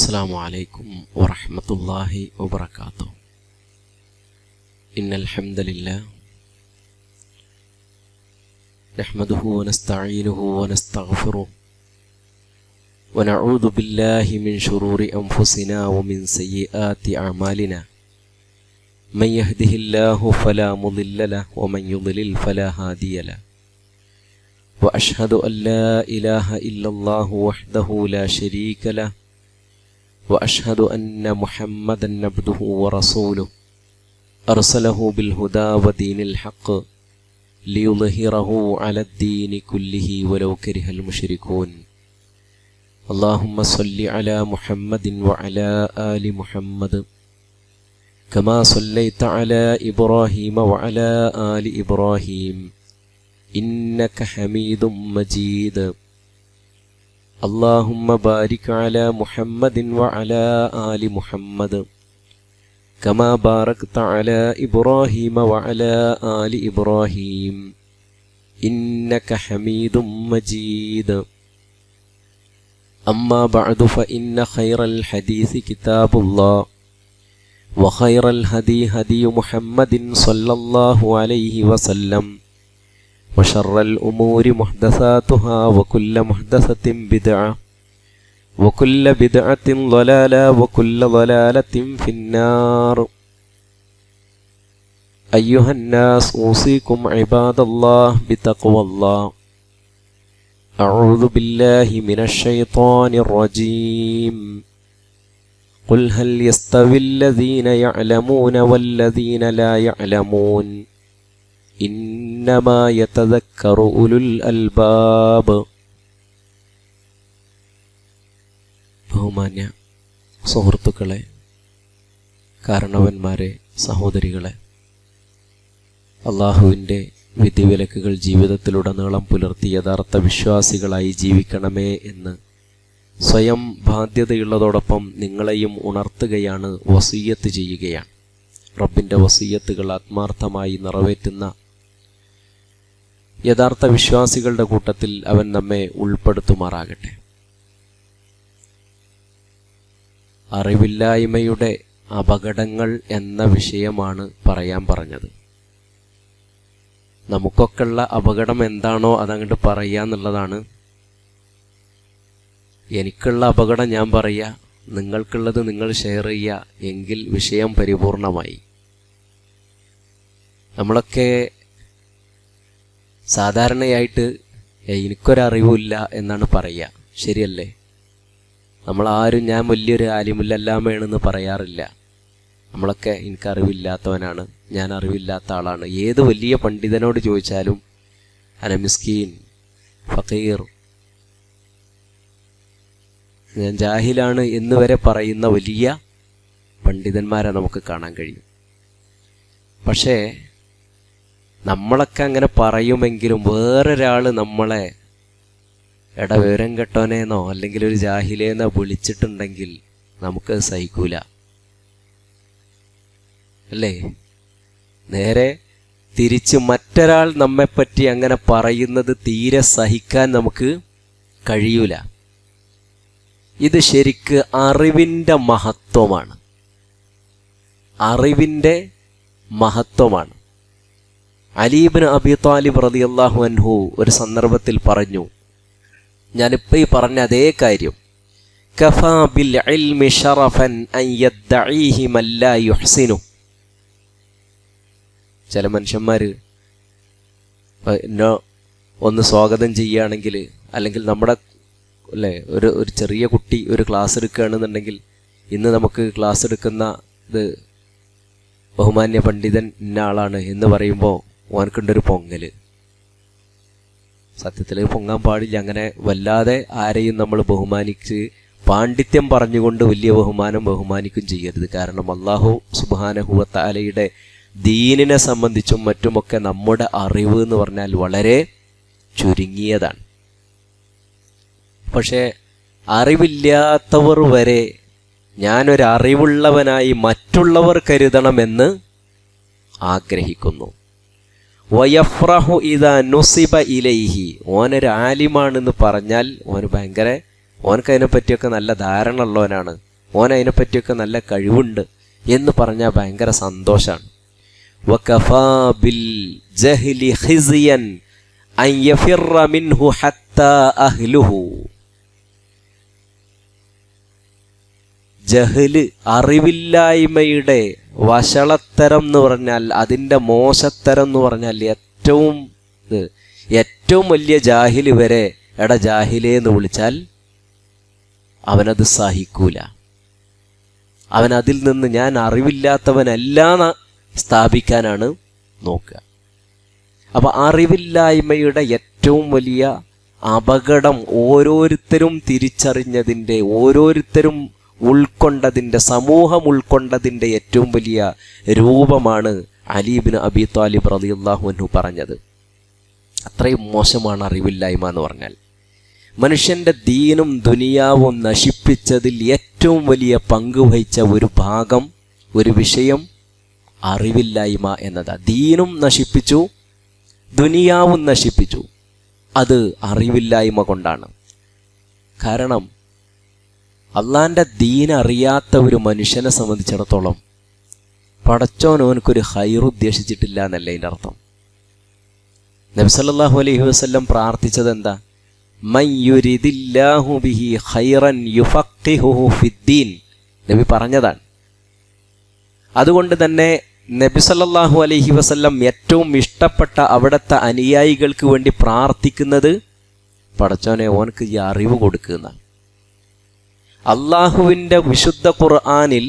السلام عليكم ورحمة الله وبركاته. إن الحمد لله نحمده ونستعينه ونستغفره ونعوذ بالله من شرور أنفسنا ومن سيئات أعمالنا. من يهده الله فلا مضل له ومن يضلل فلا هادي له. وأشهد أن لا إله إلا الله وحده لا شريك له وأشهد أن محمدا عبده ورسوله أرسله بالهدى ودين الحق ليظهره على الدين كله ولو كره المشركون. اللهم صل على محمد وعلى آل محمد كما صليت على إبراهيم وعلى آل إبراهيم إنك حميد مجيد. اللهم بارك على محمد وعلى آل محمد كما باركت على إبراهيم وعلى آل إبراهيم إنك حميد مجيد. أما بعد فإن خير الحديث كتاب الله وخير الهدي هدي محمد صلى الله عليه وسلم وشر الأمور محدثاتها وكل محدثة بدعة وكل بدعة ضلالة وكل ضلالة في النار. أيها الناس أوصيكم عباد الله بتقوى الله. أعوذ بالله من الشيطان الرجيم. قل هل يستوي الذين يعلمون والذين لا يعلمون إنما يتذكر أولو الألباب. ബഹുമാന്യ സുഹൃത്തുക്കളെ, കാരണവന്മാരെ, സഹോദരികളെ, അള്ളാഹുവിൻ്റെ വിധിവിലക്കുകൾ ജീവിതത്തിലുടനീളം പുലർത്തി യഥാർത്ഥ വിശ്വാസികളായി ജീവിക്കണമേ എന്ന് സ്വയം ബാധ്യതയുള്ളതോടൊപ്പം നിങ്ങളെയും ഉണർത്തുകയാണ്, വസിയ്യത്ത് ചെയ്യുകയാണ്. റബ്ബിൻ്റെ വസിയ്യത്തുകൾ ആത്മാർത്ഥമായി നിറവേറ്റുന്ന യഥാർത്ഥ വിശ്വാസികളുടെ കൂട്ടത്തിൽ അവൻ നമ്മെ ഉൾപ്പെടുത്തുമാറാകട്ടെ. അറിവില്ലായ്മയുടെ അപകടങ്ങൾ എന്ന വിഷയമാണ് പറയാൻ പറഞ്ഞത്. നമുക്കൊക്കെയുള്ള അപകടം എന്താണോ അതങ്ങോട്ട് പറയുക എന്നുള്ളതാണ്. എനിക്കുള്ള അപകടം ഞാൻ പറയുക, നിങ്ങൾക്കുള്ളത് നിങ്ങൾ ഷെയർ ചെയ്യുക, എങ്കിൽ വിഷയം പരിപൂർണമായി. നമ്മളൊക്കെ സാധാരണയായിട്ട് എനിക്കൊരറിവില്ല എന്നാണ് പറയുക, ശരിയല്ലേ? നമ്മളാരും ഞാൻ വലിയൊരു ആലിമുല്ലല്ലാമയാണെന്ന് പറയാറില്ല. നമ്മളൊക്കെ എനിക്കറിവില്ലാത്തവനാണ്, ഞാൻ അറിവില്ലാത്ത ആളാണ്. ഏത് വലിയ പണ്ഡിതനോട് ചോദിച്ചാലും അന മിസ്കീൻ, ഫഖീർ, ഞാൻ ജാഹിലാണ് എന്ന് വരെ പറയുന്ന വലിയ പണ്ഡിതന്മാരെ നമുക്ക് കാണാൻ കഴിയും. പക്ഷേ നമ്മളൊക്കെ അങ്ങനെ പറയുമെങ്കിലും വേറൊരാൾ നമ്മളെ വിവരം കെട്ടോനേന്നോ അല്ലെങ്കിൽ ഒരു ജാഹിലേന്നോ വിളിച്ചിട്ടുണ്ടെങ്കിൽ നമുക്ക് സഹിക്കൂല, അല്ലേ? നേരെ തിരിച്ച് മറ്റൊരാൾ നമ്മെപ്പറ്റി അങ്ങനെ പറയുന്നത് തീരെ സഹിക്കാൻ നമുക്ക് കഴിയൂല. ഇത് ശരിക്ക് അറിവിൻ്റെ മഹത്വമാണ്, അറിവിൻ്റെ മഹത്വമാണ്. അലി ഇബ്നു അബി ത്വാലിബ് റളിയല്ലാഹു അൻഹു ഒരു സന്ദർഭത്തിൽ പറഞ്ഞു, ഞാനിപ്പോൾ ഈ പറഞ്ഞ അതേ കാര്യം, കഫാ ബിൽ ഇൽമി ശറഫൻ അൻ യദ്ദഈഹി മൻ ലാ യുഹ്സിനു. ചില മനുഷ്യന്മാർ എന്നെ ഒന്ന് സ്വാഗതം ചെയ്യുകയാണെങ്കിൽ, അല്ലെങ്കിൽ നമ്മുടെ അല്ലേ ഒരു ചെറിയ കുട്ടി ഒരു ക്ലാസ് എടുക്കുകയാണെന്നുണ്ടെങ്കിൽ, ഇന്ന് നമുക്ക് ക്ലാസ് എടുക്കുന്ന ഇത് ബഹുമാന്യ പണ്ഡിതൻ ഇന്ന ആളാണ് എന്ന് പറയുമ്പോൾ ഓനക്കുണ്ടൊരു പൊങ്ങൽ. സത്യത്തിൽ പൊങ്ങാൻ പാടില്ല. അങ്ങനെ വല്ലാതെ ആരെയും നമ്മൾ ബഹുമാനിച്ച് പാണ്ഡിത്യം പറഞ്ഞുകൊണ്ട് വലിയ ബഹുമാനിക്കും ചെയ്യരുത്. കാരണം അല്ലാഹു സുബ്ഹാനഹു വ തആലയുടെ ദീനിനെ സംബന്ധിച്ചും മറ്റുമൊക്കെ നമ്മുടെ അറിവ് എന്ന് പറഞ്ഞാൽ വളരെ ചുരുങ്ങിയതാണ്. പക്ഷേ അറിവില്ലാത്തവർ വരെ ഞാനൊരറിവുള്ളവനായി മറ്റുള്ളവർ കരുതണമെന്ന് ആഗ്രഹിക്കുന്നു. വയഫ്രഹു ഇദാ നുസിബ ഇലൈഹി. ഓനൊരു ആലിമാണെന്ന് പറഞ്ഞാൽ ഓന് ഭയങ്കര, ഓനക്ക് അതിനെപ്പറ്റിയൊക്കെ നല്ല ധാരണ ഉള്ളവനാണ്. അതിനെപ്പറ്റിയൊക്കെ നല്ല കഴിവുണ്ട് എന്ന് പറഞ്ഞാൽ ഭയങ്കര സന്തോഷമാണ്. വകഫാ ബിൽ ജഹ്ലി ഖിസിയൻ അൻ യഫിറ മിൻഹു ഹത്താ അഹ്ലുഹു. ജഹ്ല്, അറിവില്ലായ്മയുടെ വഷളത്തരം എന്ന് പറഞ്ഞാൽ, അതിൻ്റെ മോശത്തരം എന്ന് പറഞ്ഞാൽ ഏറ്റവും വലിയ ജാഹില് വരെ എടാ ജാഹിലേ എന്ന് വിളിച്ചാൽ അവനത് സഹിക്കൂല. അവനതിൽ നിന്ന് ഞാൻ അറിവില്ലാത്തവനല്ല സ്ഥാപിക്കാനാണ് നോക്കുക. അപ്പം അറിവില്ലായ്മയുടെ ഏറ്റവും വലിയ അപകടം ഓരോരുത്തരും തിരിച്ചറിഞ്ഞതിൻ്റെ, ഓരോരുത്തരും ഉൾക്കൊണ്ടതിൻ്റെ, സമൂഹം ഉൾക്കൊണ്ടതിൻ്റെ ഏറ്റവും വലിയ രൂപമാണ് അലി ഇബ്നു അബി ത്വാലിബ് റളിയല്ലാഹു അൻഹു പറഞ്ഞത്. അത്രയും മോശമാണ് അറിവില്ലായ്മ എന്ന് പറഞ്ഞാൽ. മനുഷ്യൻ്റെ ദീനും ദുനിയാവും നശിപ്പിച്ചതിൽ ഏറ്റവും വലിയ പങ്ക് വഹിച്ച ഒരു ഭാഗം, ഒരു വിഷയം അറിവില്ലായ്മ എന്നതാണ്. ദീനും നശിപ്പിച്ചു, ദുനിയാവും നശിപ്പിച്ചു. അത് അറിവില്ലായ്മ കൊണ്ടാണ്. കാരണം അള്ളാൻ്റെ ദീൻ അറിയാത്ത ഒരു മനുഷ്യനെ സംബന്ധിച്ചിടത്തോളം പടച്ചോനോനക്കൊരു ഹൈർ ഉദ്ദേശിച്ചിട്ടില്ല എന്നല്ല അതിൻ്റെ അർത്ഥം. നബി സല്ലല്ലാഹു അലൈഹി വസല്ലം പ്രാർത്ഥിച്ചത് എന്താ? മൻ യുരിദില്ലാഹു ബിഹി ഖൈറൻ യുഫഖിഹുഹു ഫിദ്ദീൻ. നബി പറഞ്ഞതാണ്. അതുകൊണ്ട് തന്നെ നബി സല്ലല്ലാഹു അലൈഹി വസല്ലം ഏറ്റവും ഇഷ്ടപ്പെട്ട അവിടുത്തെ അനുയായികൾക്ക് വേണ്ടി പ്രാർത്ഥിക്കുന്നത് പടച്ചോനെ ഓനക്ക് ഈ അറിവ് കൊടുക്കുന്ന. അള്ളാഹുവിൻ്റെ വിശുദ്ധ ഖുർആനിൽ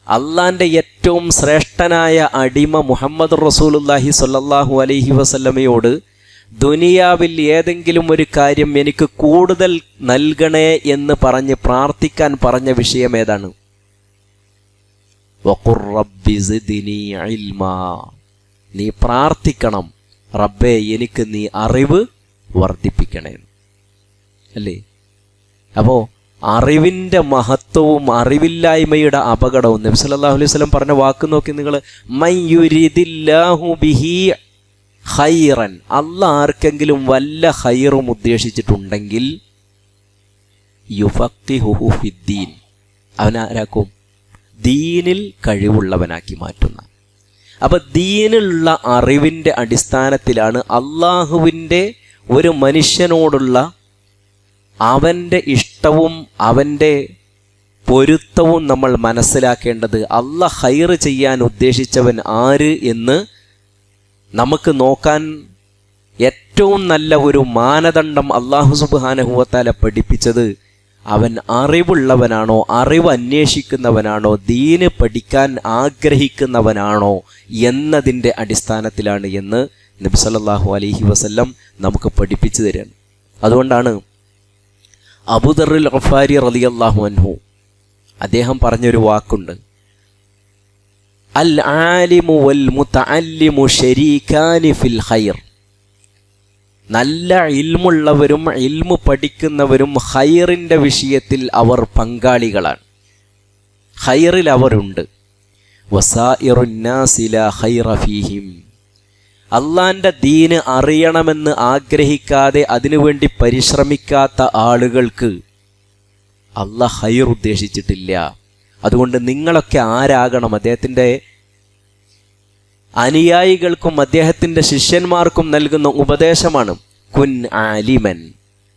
അള്ളാൻ്റെ ഏറ്റവും ശ്രേഷ്ഠനായ അടിമ മുഹമ്മദ് റസൂലുള്ളാഹി സ്വല്ലല്ലാഹു അലൈഹി വസല്ലമയോട് ദുനിയാവിൽ ഏതെങ്കിലും ഒരു കാര്യം എനിക്ക് കൂടുതൽ നൽകണേ എന്ന് പറഞ്ഞ് പ്രാർത്ഥിക്കാൻ പറഞ്ഞ വിഷയം ഏതാണ്? വഖുർ റബ്ബി സിദ്നി ഇൽമാ. നീ പ്രാർത്ഥിക്കണം, റബ്ബേ എനിക്ക് നീ അറിവ് വർദ്ധിപ്പിക്കണേ അല്ലേ? അപ്പോൾ അറിവിൻ്റെ മഹത്വവും അറിവില്ലായ്മയുടെ അപകടവും നബി സല്ലല്ലാഹു അലൈഹി വസല്ലം പറഞ്ഞ വാക്ക് നോക്കി നിങ്ങൾ. മൻ യുരിദില്ലാഹു ബിഹി ഖൈറൻ. അല്ലാഹ് ആർക്കെങ്കിലും വല്ല ഖൈറും ഉദ്ദേശിച്ചിട്ടുണ്ടെങ്കിൽ യുഫഖിഹുഹു ഫിദ്ദീൻ, അവനാരാക്കും? ദീനിൽ കഴിവുള്ളവനാക്കി മാറ്റുന്ന. അപ്പം ദീനിലുള്ള അറിവിൻ്റെ അടിസ്ഥാനത്തിലാണ് അള്ളാഹുവിൻ്റെ ഒരു മനുഷ്യനോടുള്ള അവൻ്റെ ഇഷ്ടവും അവൻ്റെ പൊരുത്തവും നമ്മൾ മനസ്സിലാക്കേണ്ടത്. അള്ളാഹ് ഖൈർ ചെയ്യാൻ ഉദ്ദേശിച്ചവൻ ആര് എന്ന് നമുക്ക് നോക്കാൻ ഏറ്റവും നല്ല ഒരു മാനദണ്ഡം അല്ലാഹു സുബ്ഹാനഹു വ തആല പഠിപ്പിച്ചത് അവൻ അറിവുള്ളവനാണോ, അറിവ് അന്വേഷിക്കുന്നവനാണോ, ദീന് പഠിക്കാൻ ആഗ്രഹിക്കുന്നവനാണോ എന്നതിൻ്റെ അടിസ്ഥാനത്തിലാണ് എന്ന് നബി സല്ലല്ലാഹു അലൈഹി വസല്ലം നമുക്ക് പഠിപ്പിച്ചു തരാൻ. അതുകൊണ്ടാണ് അബൂദറുൽ ഗഫാരി റളിയല്ലാഹു അൻഹു അദ്ദേഹം പറഞ്ഞൊരു വാക്കുണ്ട്, അൽ ആലിമു വൽ മുതഅല്ലിമു ശരീകാനി ഫിൽ ഖൈർ. നല്ല ഇൽമുള്ളവരും ഇൽമു പഠിക്കുന്നവരും ഖൈറിൻ്റെ വിഷയത്തിൽ അവർ പങ്കാളികളാണ്, ഖൈറിൽ അവരുണ്ട്. വസായിറുന്നാസി ലാ ഖൈറ ഫീഹിം. അള്ളാൻ്റെ ദീന് അറിയണമെന്ന് ആഗ്രഹിക്കാതെ അതിനുവേണ്ടി പരിശ്രമിക്കാത്ത ആളുകൾക്ക് അള്ളാഹ് ഖൈർ ഉദ്ദേശിച്ചിട്ടില്ല. അതുകൊണ്ട് നിങ്ങളൊക്കെ ആരാകണം? അദ്ദേഹത്തിൻ്റെ അനുയായികൾക്കും അദ്ദേഹത്തിൻ്റെ ശിഷ്യന്മാർക്കും നൽകുന്ന ഉപദേശമാണ്, കുൻ ആലിമൻ.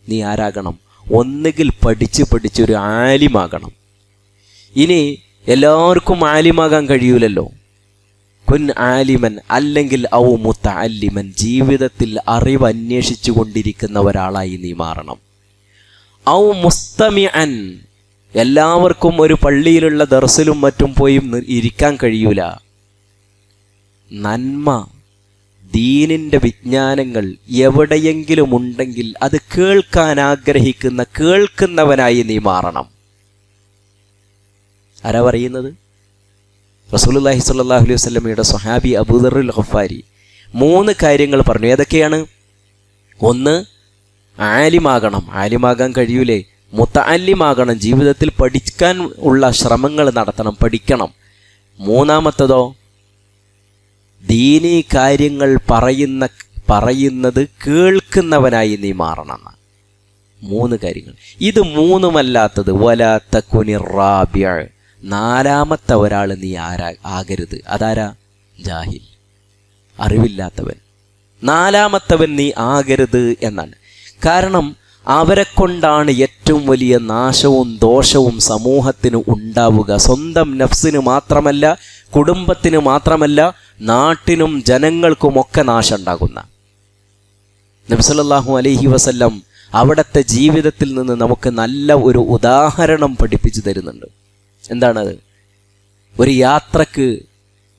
നീ ആരാകണം? ഒന്നുകിൽ പഠിച്ചൊരു ആലിമാകണം. ഇനി എല്ലാവർക്കും ആലിമാകാൻ കഴിയൂലല്ലോ. കുൻ ആലിമൻ, അല്ലെങ്കിൽ ഔ മുതഅല്ലിമൻ, ജീവിതത്തിൽ അറിവ് അന്വേഷിച്ചു കൊണ്ടിരിക്കുന്ന ഒരാളായി നീ മാറണം. ഔ മുസ്തമിഅൻ, എല്ലാവർക്കും ഒരു പള്ളിയിലുള്ള ദർസിലും മറ്റും പോയി ഇരിക്കാൻ കഴിയൂല. നന്മ, ദീനിൻ്റെ വിജ്ഞാനങ്ങൾ എവിടെയെങ്കിലും ഉണ്ടെങ്കിൽ അത് കേൾക്കാൻ ആഗ്രഹിക്കുന്ന, കേൾക്കുന്നവനായി നീ മാറണം. ആരാ പറയുന്നത്? റസൂലുള്ളാഹി സ്വല്ലല്ലാഹു അലൈഹി വസല്ലമയുടെ സ്വഹാബി അബൂദറുൽ ഗഫാരി 3 കാര്യങ്ങൾ പറഞ്ഞു. ഏതൊക്കെയാണ്? ഒന്ന്, ആലിമാകണം. ആലിമാകാൻ കഴിയൂലേ? മുതഅല്ലിമാകണം, ജീവിതത്തിൽ പഠിക്കാൻ ഉള്ള ശ്രമങ്ങൾ നടത്തണം, പഠിക്കണം. മൂന്നാമത്തതോ, ദീനീ കാര്യങ്ങൾ പറയുന്നത് കേൾക്കുന്നവനായി നീ മാറണം. 3 കാര്യങ്ങൾ. ഇത് മൂന്നുമല്ലാത്തത് വലാ തകുനി റാബിഅ, നാലാമത്തെ ഒരാൾ നീ ആകരുത്. അതാരാ? ജാഹിൽ, അറിവില്ലാത്തവൻ. നാലാമത്തവൻ നീ ആകരുത് എന്നാണ്. കാരണം അവരെ കൊണ്ടാണ് ഏറ്റവും വലിയ നാശവും ദോഷവും സമൂഹത്തിന് ഉണ്ടാവുക. സ്വന്തം നഫ്സിന് മാത്രമല്ല, കുടുംബത്തിന് മാത്രമല്ല, നാട്ടിനും ജനങ്ങൾക്കുമൊക്കെ നാശം ഉണ്ടാകുന്ന നബി സല്ലല്ലാഹു അലൈഹി വസല്ലം അവിടുത്തെ ജീവിതത്തിൽ നിന്ന് നമുക്ക് നല്ല ഒരു ഉദാഹരണം പഠിപ്പിച്ചു തരുന്നുണ്ട്. എന്താണത്? ഒരു യാത്രക്ക്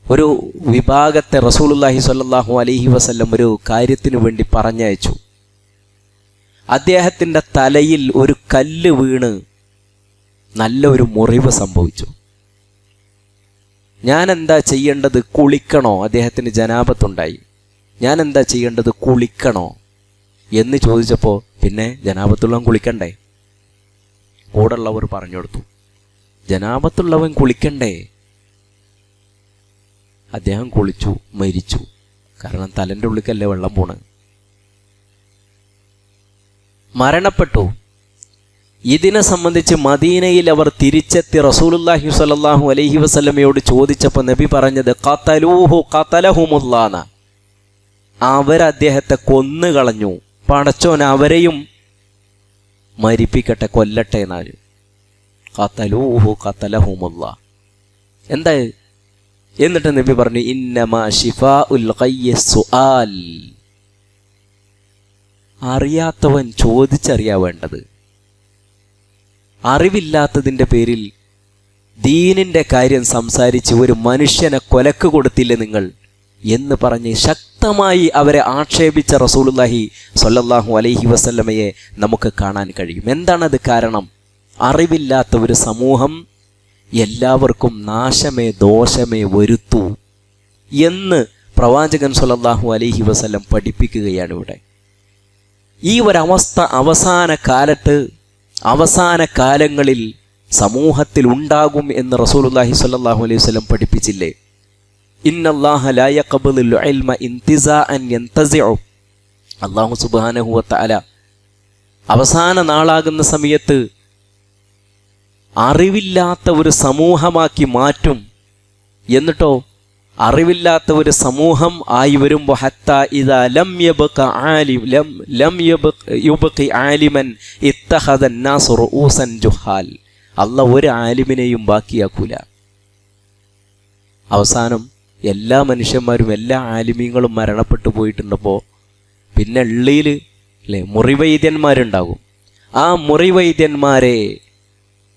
ഒരു വിഭാഗത്തെ റസൂലുള്ളാഹി സ്വല്ലല്ലാഹു അലൈഹി വസല്ലം ഒരു കാര്യത്തിനു വേണ്ടി പറഞ്ഞയച്ചു. അദ്ദേഹത്തിൻ്റെ തലയിൽ ഒരു കല്ല് വീണ് നല്ല ഒരു മുറിവ് സംഭവിച്ചു. ഞാൻ എന്താ ചെയ്യേണ്ടത്? കുളിക്കണോ? അദ്ദേഹത്തിന് ജനാബത്തുണ്ടായി. ഞാൻ എന്താ ചെയ്യേണ്ടത്? കുളിക്കണോ എന്ന് ചോദിച്ചപ്പോൾ പിന്നെ ജനാബത്തുള്ളവൻ കുളിക്കണ്ടേ? കൂടെയുള്ളവർ പറഞ്ഞു കൊടുത്തു, ജനാബത്തുള്ളവൻ കുളിക്കണ്ടേ? അദ്ദേഹം കുളിച്ചു, മരിച്ചു. കാരണം തലൻ്റെ ഉള്ളിക്കല്ലേ വെള്ളം പോണ്. മരണപ്പെട്ടു. ഇതിനെ സംബന്ധിച്ച് മദീനയിൽ അവർ തിരിച്ചെത്തി റസൂലുള്ളാഹി സ്വല്ലല്ലാഹു അലൈഹി വസല്ലമയോട് ചോദിച്ചപ്പോൾ നബി പറഞ്ഞത് ഖതലൂഹു ഖതലഹുമുല്ലാന, അവരദ്ദേഹത്തെ കൊന്നുകളഞ്ഞു, പടച്ചോൻ അവരെയും മരിപ്പിക്കട്ടെ, കൊല്ലട്ടെ എന്നാല്. ഖതലൂഹു ഖതലഹുമുല്ലാ. എന്താ? എന്നിട്ട് നബി പറഞ്ഞു ഇന്നമാ ശിഫാഉൽ ഖയ്യി സുആൽ, അറിയാത്തവൻ ചോദിച്ചറിയാ വേണ്ടത്. അറിവില്ലാത്തതിൻ്റെ പേരിൽ ദീനിൻ്റെ കാര്യം സംസാരിച്ച് ഒരു മനുഷ്യനെ കൊലക്ക് കൊടുത്തില്ലേ നിങ്ങൾ എന്ന് പറഞ്ഞ് ശക്തമായി അവരെ ആക്ഷേപിച്ച റസൂലുള്ളാഹി സ്വല്ലല്ലാഹു അലൈഹി വസല്ലമയെ നമുക്ക് കാണാൻ കഴിയും. എന്താണത് കാരണം? അറിവില്ലാത്ത ഒരു സമൂഹം എല്ലാവർക്കും നാശമേ ദോഷമേ വരുത്തൂ എന്ന് പ്രവാചകൻ സ്വല്ലല്ലാഹു അലൈഹി വസല്ലം പഠിപ്പിക്കുകയാണ് ഇവിടെ. ഈ ഒരവസ്ഥ അവസാന കാലങ്ങളിൽ സമൂഹത്തിൽ ഉണ്ടാകും എന്ന് റസൂലുള്ളാഹി സ്വല്ലല്ലാഹു അലൈഹി വസല്ലം പഠിപ്പിച്ചില്ലേ? ഇന്നല്ലാഹ ലാ യഖ്ബലുൽ ഇൽമ ഇൻതിസാഅൻ യൻതസിഉ. അല്ലാഹു സുബ്ഹാനഹു വ തആല അവസാന നാളാകുന്ന സമയത്ത് അറിവില്ലാത്ത ഒരു സമൂഹമാക്കി മാറ്റും. എന്നിട്ടോ അറിവില്ലാത്ത ഒരു സമൂഹം ആയി വരുമ്പോൾ ഹത്താ ഇദാ ലം യുബ്ഖി ആലിമൻ ഇത്തഖദ അന്നാസു റൂസൻ ജുഹാൽ. അല്ലാഹു ഒരു ആലിമിനെയും ബാക്കിയാക്കൂല. അവസാനം എല്ലാ മനുഷ്യന്മാരും എല്ലാ ആലിമീങ്ങളും മരണപ്പെട്ടു പോയിട്ടുണ്ടപ്പോൾ പിന്നെ ഉള്ളിൽ മുറിവൈദ്യന്മാരുണ്ടാകും. ആ മുറിവൈദ്യന്മാരെ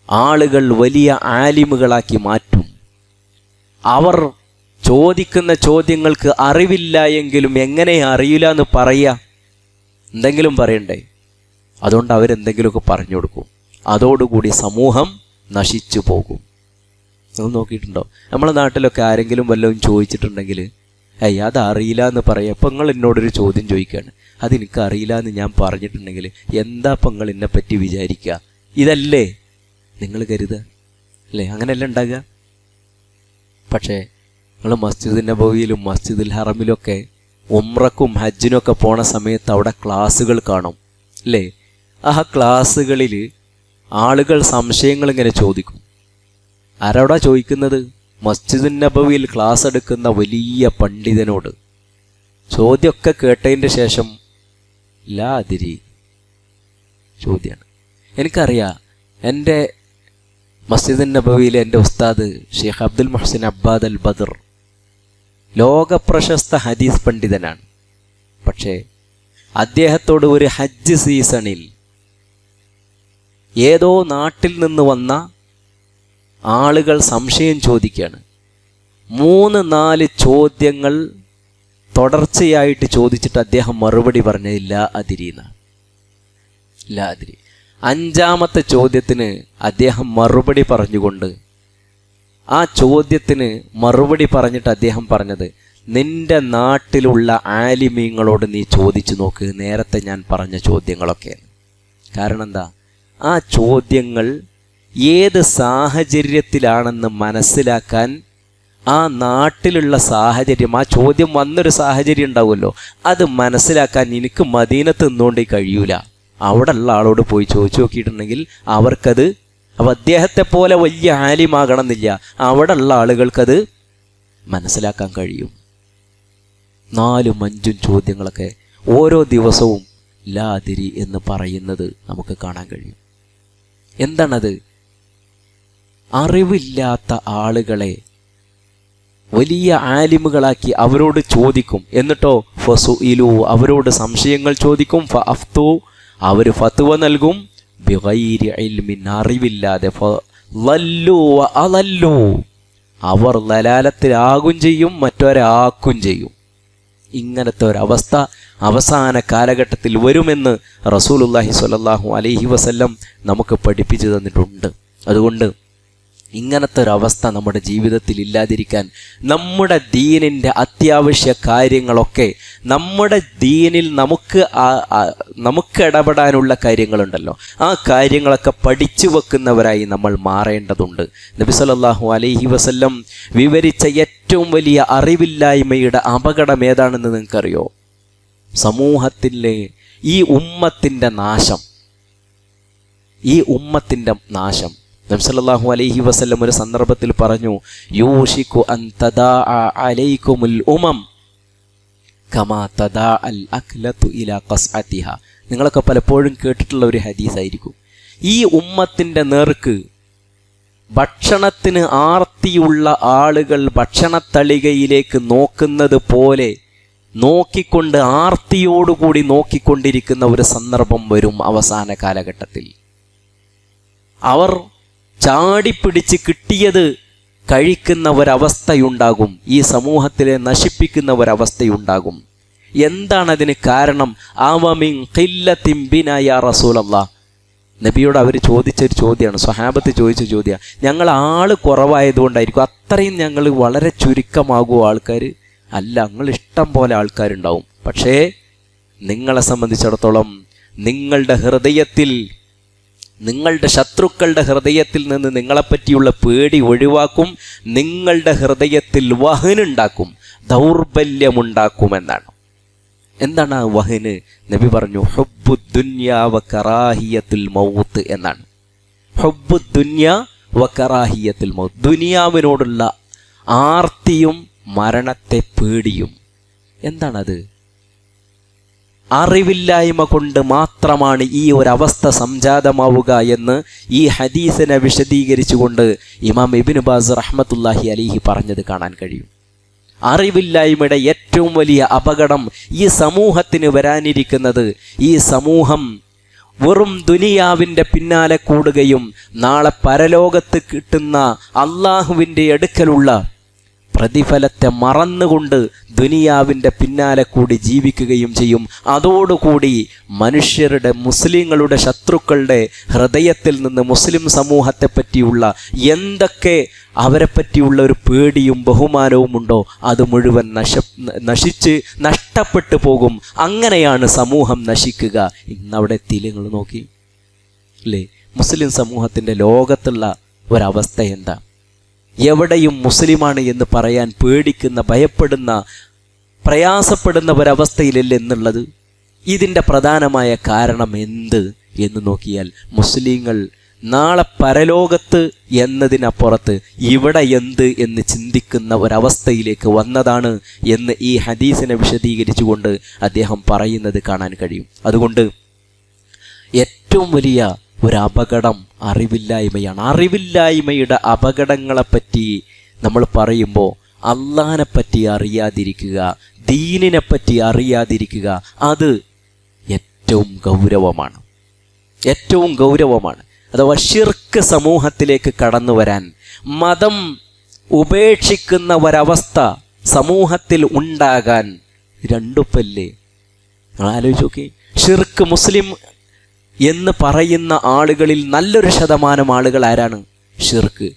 ആളുകൾ വലിയ ആലിമുകളാക്കി മാറ്റും. അവർ ചോദിക്കുന്ന ചോദ്യങ്ങൾക്ക് അറിവില്ല എങ്കിലും എങ്ങനെ അറിയില്ല എന്ന് പറയുക? എന്തെങ്കിലും പറയണ്ടേ? അതുകൊണ്ട് അവരെന്തെങ്കിലുമൊക്കെ പറഞ്ഞു കൊടുക്കും. അതോടുകൂടി സമൂഹം നശിച്ചു പോകും. നിങ്ങൾ നോക്കിയിട്ടുണ്ടോ? നമ്മളെ നാട്ടിലൊക്കെ ആരെങ്കിലും വല്ലതും ചോദിച്ചിട്ടുണ്ടെങ്കിൽ അതറിയില്ല എന്ന് പറയാം. അപ്പം നിങ്ങൾ എന്നോടൊരു ചോദ്യം ചോദിക്കുകയാണ്, അതെനിക്ക് അറിയില്ല എന്ന് ഞാൻ പറഞ്ഞിട്ടുണ്ടെങ്കിൽ എന്താ അപ്പം നിങ്ങൾ എന്നെ പറ്റി വിചാരിക്കുക? ഇതല്ലേ നിങ്ങൾ കരുതുക? അല്ലേ? അങ്ങനെയല്ല ഉണ്ടാകുക. പക്ഷേ നിങ്ങൾ മസ്ജിദ് നബവിയിലും മസ്ജിദുൽ ഹറമിലൊക്കെ ഉംറക്കും ഹജ്ജിനൊക്കെ പോണ സമയത്ത് അവിടെ ക്ലാസ്സുകൾ കാണും, അല്ലേ? ആ ക്ലാസ്സുകളിൽ ആളുകൾ സംശയങ്ങൾ ഇങ്ങനെ ചോദിക്കും. ആരോടാ ചോദിക്കുന്നത്? മസ്ജിദുൽ നബവിയിൽ ക്ലാസ് എടുക്കുന്ന വലിയ പണ്ഡിതനോട്. ചോദ്യമൊക്കെ കേട്ടതിൻ്റെ ശേഷം ലാ അതിരി ചോദ്യമാണ്. എനിക്കറിയാം, എൻ്റെ മസ്ജിദുൽ നബവിയിലെ എൻ്റെ ഉസ്താദ് ഷെയ്ഖ് അബ്ദുൽ മുഹ്സിൻ അബ്ബാദ് അൽ ബദർ ലോകപ്രശസ്ത ഹദീസ് പണ്ഡിതനാണ്. പക്ഷേ അദ്ദേഹത്തോട് ഒരു ഹജ്ജ് സീസണിൽ ഏതോ നാട്ടിൽ നിന്ന് വന്ന ആളുകൾ സംശയം ചോദിക്കുകയാണ്. 3-4 ചോദ്യങ്ങൾ തുടർച്ചയായിട്ട് ചോദിച്ചിട്ട് അദ്ദേഹം മറുപടി പറഞ്ഞതില്ല അതിരീന്നാണ്. ലാ അതിരി. 5ാമത്തെ ചോദ്യത്തിന് അദ്ദേഹം മറുപടി പറഞ്ഞുകൊണ്ട് ആ ചോദ്യത്തിന് മറുപടി പറഞ്ഞിട്ട് അദ്ദേഹം പറഞ്ഞത്, നിന്റെ നാട്ടിലുള്ള ആലിമീങ്ങളോട് നീ ചോദിച്ചു നോക്ക് നേരത്തെ ഞാൻ പറഞ്ഞ ചോദ്യങ്ങളൊക്കെ. കാരണം എന്താ? ആ ചോദ്യങ്ങൾ ഏത് സാഹചര്യത്തിലാണെന്ന് മനസ്സിലാക്കാൻ ആ നാട്ടിലുള്ള സാഹചര്യം, ആ ചോദ്യം വന്നൊരു സാഹചര്യം ഉണ്ടാവുമല്ലോ, അത് മനസ്സിലാക്കാൻ എനിക്ക് മദീനത്ത് നിന്നുകൊണ്ട് കഴിയൂല. അവിടെ ഉള്ള ആളോട് പോയി ചോദിച്ചു നോക്കിയിട്ടുണ്ടെങ്കിൽ അവർക്കത്, അപ്പം അദ്ദേഹത്തെ പോലെ വലിയ ആലിമാകണം എന്നില്ല, അവിടെ ഉള്ള ആളുകൾക്കത് മനസ്സിലാക്കാൻ കഴിയും. 4-5 ചോദ്യങ്ങളൊക്കെ ഓരോ ദിവസവും ലാതിരി എന്ന് പറയുന്നത് നമുക്ക് കാണാൻ കഴിയും. എന്താണത്? അറിവില്ലാത്ത ആളുകളെ വലിയ ആലിമുകളാക്കി അവരോട് ചോദിക്കും. എന്നിട്ടോ ഫസുഇലു, അവരോട് സംശയങ്ങൾ ചോദിക്കും. ഫഅഫ്തു, അവർ ഫത്വ നൽകും. ബിഗൈരി ഇൽമിൻ, അറിവില്ലാതെ. ഫളല്ലു വഅളല്ലു, അവർ ലലാലത്തിലാകും ചെയ്യും, മറ്റൊരാക്കും ചെയ്യും. ഇങ്ങനത്തെ ഒരവസ്ഥ അവസാന കാലഘട്ടത്തിൽ വരുമെന്ന് റസൂലുള്ളാഹി സ്വല്ലല്ലാഹു അലൈഹി വസല്ലം നമുക്ക് പഠിപ്പിച്ചു തന്നിട്ടുണ്ട്. അതുകൊണ്ട് ഇങ്ങനത്തെ ഒരവസ്ഥ നമ്മുടെ ജീവിതത്തിൽ ഇല്ലാതിരിക്കാൻ നമ്മുടെ ദീനിൻ്റെ അത്യാവശ്യ കാര്യങ്ങളൊക്കെ, നമ്മുടെ ദീനിൽ നമുക്ക് ഇടപെടാനുള്ള കാര്യങ്ങളുണ്ടല്ലോ, ആ കാര്യങ്ങളൊക്കെ പഠിച്ചു വെക്കുന്നവരായി നമ്മൾ മാറേണ്ടതുണ്ട്. നബി സല്ലല്ലാഹു അലൈഹി വസല്ലം വിവരിച്ച ഏറ്റവും വലിയ അറിവില്ലായ്മയുടെ അപകടം ഏതാണെന്ന് നിങ്ങൾക്കറിയോ? സമൂഹത്തിലെ ഈ ഉമ്മത്തിൻ്റെ നാശം. നബി സല്ലല്ലാഹു അലൈഹി വസല്ലം ഒരു സന്ദർഭത്തിൽ പറഞ്ഞു, യൂഷികു അൻ തദാഅ അലൈക്കുമുൽ ഉമം കമാ തദാഅൽ അക്ലതു ഇലാ ഖസ്അതിഹ. നിങ്ങളൊക്കെ പലപ്പോഴും കേട്ടിട്ടുള്ള ഒരു ഹദീസായിരിക്കും. ഈ ഉമ്മത്തിൻ്റെ നേർക്ക് ഭക്ഷണത്തിന് ആർത്തിയുള്ള ആളുകൾ ഭക്ഷണത്തളികയിലേക്ക് നോക്കുന്നത് പോലെ നോക്കിക്കൊണ്ട്, ആർത്തിയോടുകൂടി നോക്കിക്കൊണ്ടിരിക്കുന്ന ഒരു സന്ദർഭം വരും അവസാന കാലഘട്ടത്തിൽ. അവർ ചാടിപ്പിടിച്ച് കിട്ടിയത് കഴിക്കുന്ന ഒരവസ്ഥയുണ്ടാകും. ഈ സമൂഹത്തിലെ നശിപ്പിക്കുന്ന ഒരവസ്ഥയുണ്ടാകും. എന്താണതിന് കാരണം? ആവമിൻ ഖില്ലത്തിൻ ബിനാ യാ റസൂലല്ലാഹ്. നബിയോട് അവർ ചോദിച്ചൊരു ചോദ്യമാണ്, സ്വഹാബത്ത് ചോദിച്ച ചോദ്യം. ഞങ്ങൾ ആള് കുറവായതുകൊണ്ടായിരിക്കും, അത്രയും ഞങ്ങൾ വളരെ ചുരുക്കമാകുമോ ആൾക്കാർ? അല്ല, നിങ്ങൾ ഇഷ്ടം പോലെ ആൾക്കാരുണ്ടാവും. പക്ഷേ നിങ്ങളെ സംബന്ധിച്ചിടത്തോളം നിങ്ങളുടെ ഹൃദയത്തിൽ, നിങ്ങളുടെ ശത്രുക്കളുടെ ഹൃദയത്തിൽ നിന്ന് നിങ്ങളെപ്പറ്റിയുള്ള പേടി ഒഴിവാക്കും. നിങ്ങളുടെ ഹൃദയത്തിൽ വഹനുണ്ടാക്കും, ദൗർബല്യമുണ്ടാക്കുമെന്നാണ്. എന്താണ് ആ വഹന്? നബി പറഞ്ഞു, ഹുബ്ബു ദുനിയാ വ കറാഹിയത്തുൽ മൗത്ത് എന്നാണ്. ഹുബ്ബു ദുനിയാ വ കറാഹിയത്തുൽ മൗത്ത്, ദുനിയാവിനോടുള്ള ആർത്തിയും മരണത്തെ പേടിയും. എന്താണത്? അറിവില്ലായ്മ കൊണ്ട് മാത്രമാണ് ഈ ഒരവസ്ഥ സംജാതമാവുക എന്ന് ഈ ഹദീസിനെ വിശദീകരിച്ചുകൊണ്ട് ഇമാം ഇബ്നു ബാസ് റഹ്മത്തുള്ളാഹി അലൈഹി പറഞ്ഞത് കാണാൻ കഴിയും. അറിവില്ലായ്മയുടെ ഏറ്റവും വലിയ അപകടം ഈ സമൂഹത്തിന് വരാനിരിക്കുന്നത്, ഈ സമൂഹം വെറും ദുനിയാവിൻ്റെ പിന്നാലെ കൂടുകയും നാളെ പരലോകത്ത് കിട്ടുന്ന അള്ളാഹുവിൻ്റെ അടുക്കലുള്ള പ്രതിഫലത്തെ മറന്നുകൊണ്ട് ദുനിയാവിൻ്റെ പിന്നാലെ കൂടി ജീവിക്കുകയും ചെയ്യും. അതോടുകൂടി മനുഷ്യരുടെ, മുസ്ലിങ്ങളുടെ ശത്രുക്കളുടെ ഹൃദയത്തിൽ നിന്ന് മുസ്ലിം സമൂഹത്തെ പറ്റിയുള്ള എന്തൊക്കെ അവരെ പറ്റിയുള്ള ഒരു പേടിയും ബഹുമാനവും ഉണ്ടോ അത് മുഴുവൻ നശിച്ച് നഷ്ടപ്പെട്ടു പോകും. അങ്ങനെയാണ് സമൂഹം നശിക്കുക. ഇന്നവിടെ എത്തിയില്ലേ? നിങ്ങൾ നോക്കി അല്ലേ മുസ്ലിം സമൂഹത്തിൻ്റെ ലോകത്തുള്ള ഒരവസ്ഥ എന്താ? എവിടെയും മുസ്ലിമാണ് എന്ന് പറയാൻ പേടിക്കുന്ന, ഭയപ്പെടുന്ന, പ്രയാസപ്പെടുന്ന ഒരവസ്ഥയിലല്ലേ എന്നുള്ളത്. ഇതിൻ്റെ പ്രധാനമായ കാരണം എന്ത് എന്ന് നോക്കിയാൽ, മുസ്ലിങ്ങൾ നാളെ പരലോകത്ത് എന്നതിനപ്പുറത്ത് ഇവിടെ എന്ത് എന്ന് ചിന്തിക്കുന്ന ഒരവസ്ഥയിലേക്ക് വന്നതാണ് എന്ന് ഈ ഹദീസിനെ വിശദീകരിച്ചുകൊണ്ട് അദ്ദേഹം പറയുന്നത് കാണാൻ കഴിയും. അതുകൊണ്ട് ഏറ്റവും വലിയ ഒരപകടം അറിവില്ലായ്മയാണ്. അറിവില്ലായ്മയുടെ അപകടങ്ങളെപ്പറ്റി നമ്മൾ പറയുമ്പോൾ അള്ളാഹിനെപ്പറ്റി അറിയാതിരിക്കുക, ദീനിനെപ്പറ്റി അറിയാതിരിക്കുക, അത് ഏറ്റവും ഗൗരവമാണ്. അഥവാ ശിർക്ക് സമൂഹത്തിലേക്ക് കടന്നു വരാൻ, മതം ഉപേക്ഷിക്കുന്ന ഒരവസ്ഥ സമൂഹത്തിൽ ഉണ്ടാകാൻ രണ്ടുപ്പല്ലേ? നിങ്ങൾ ആലോചിച്ച് നോക്കി. ശിർക്ക് മുസ്ലിം എന്ന് പറയുന്ന ആളുകളിൽ നല്ലൊരു ശതമാനം ആളുകൾ ആരാണ്? ഷിർക്ക്.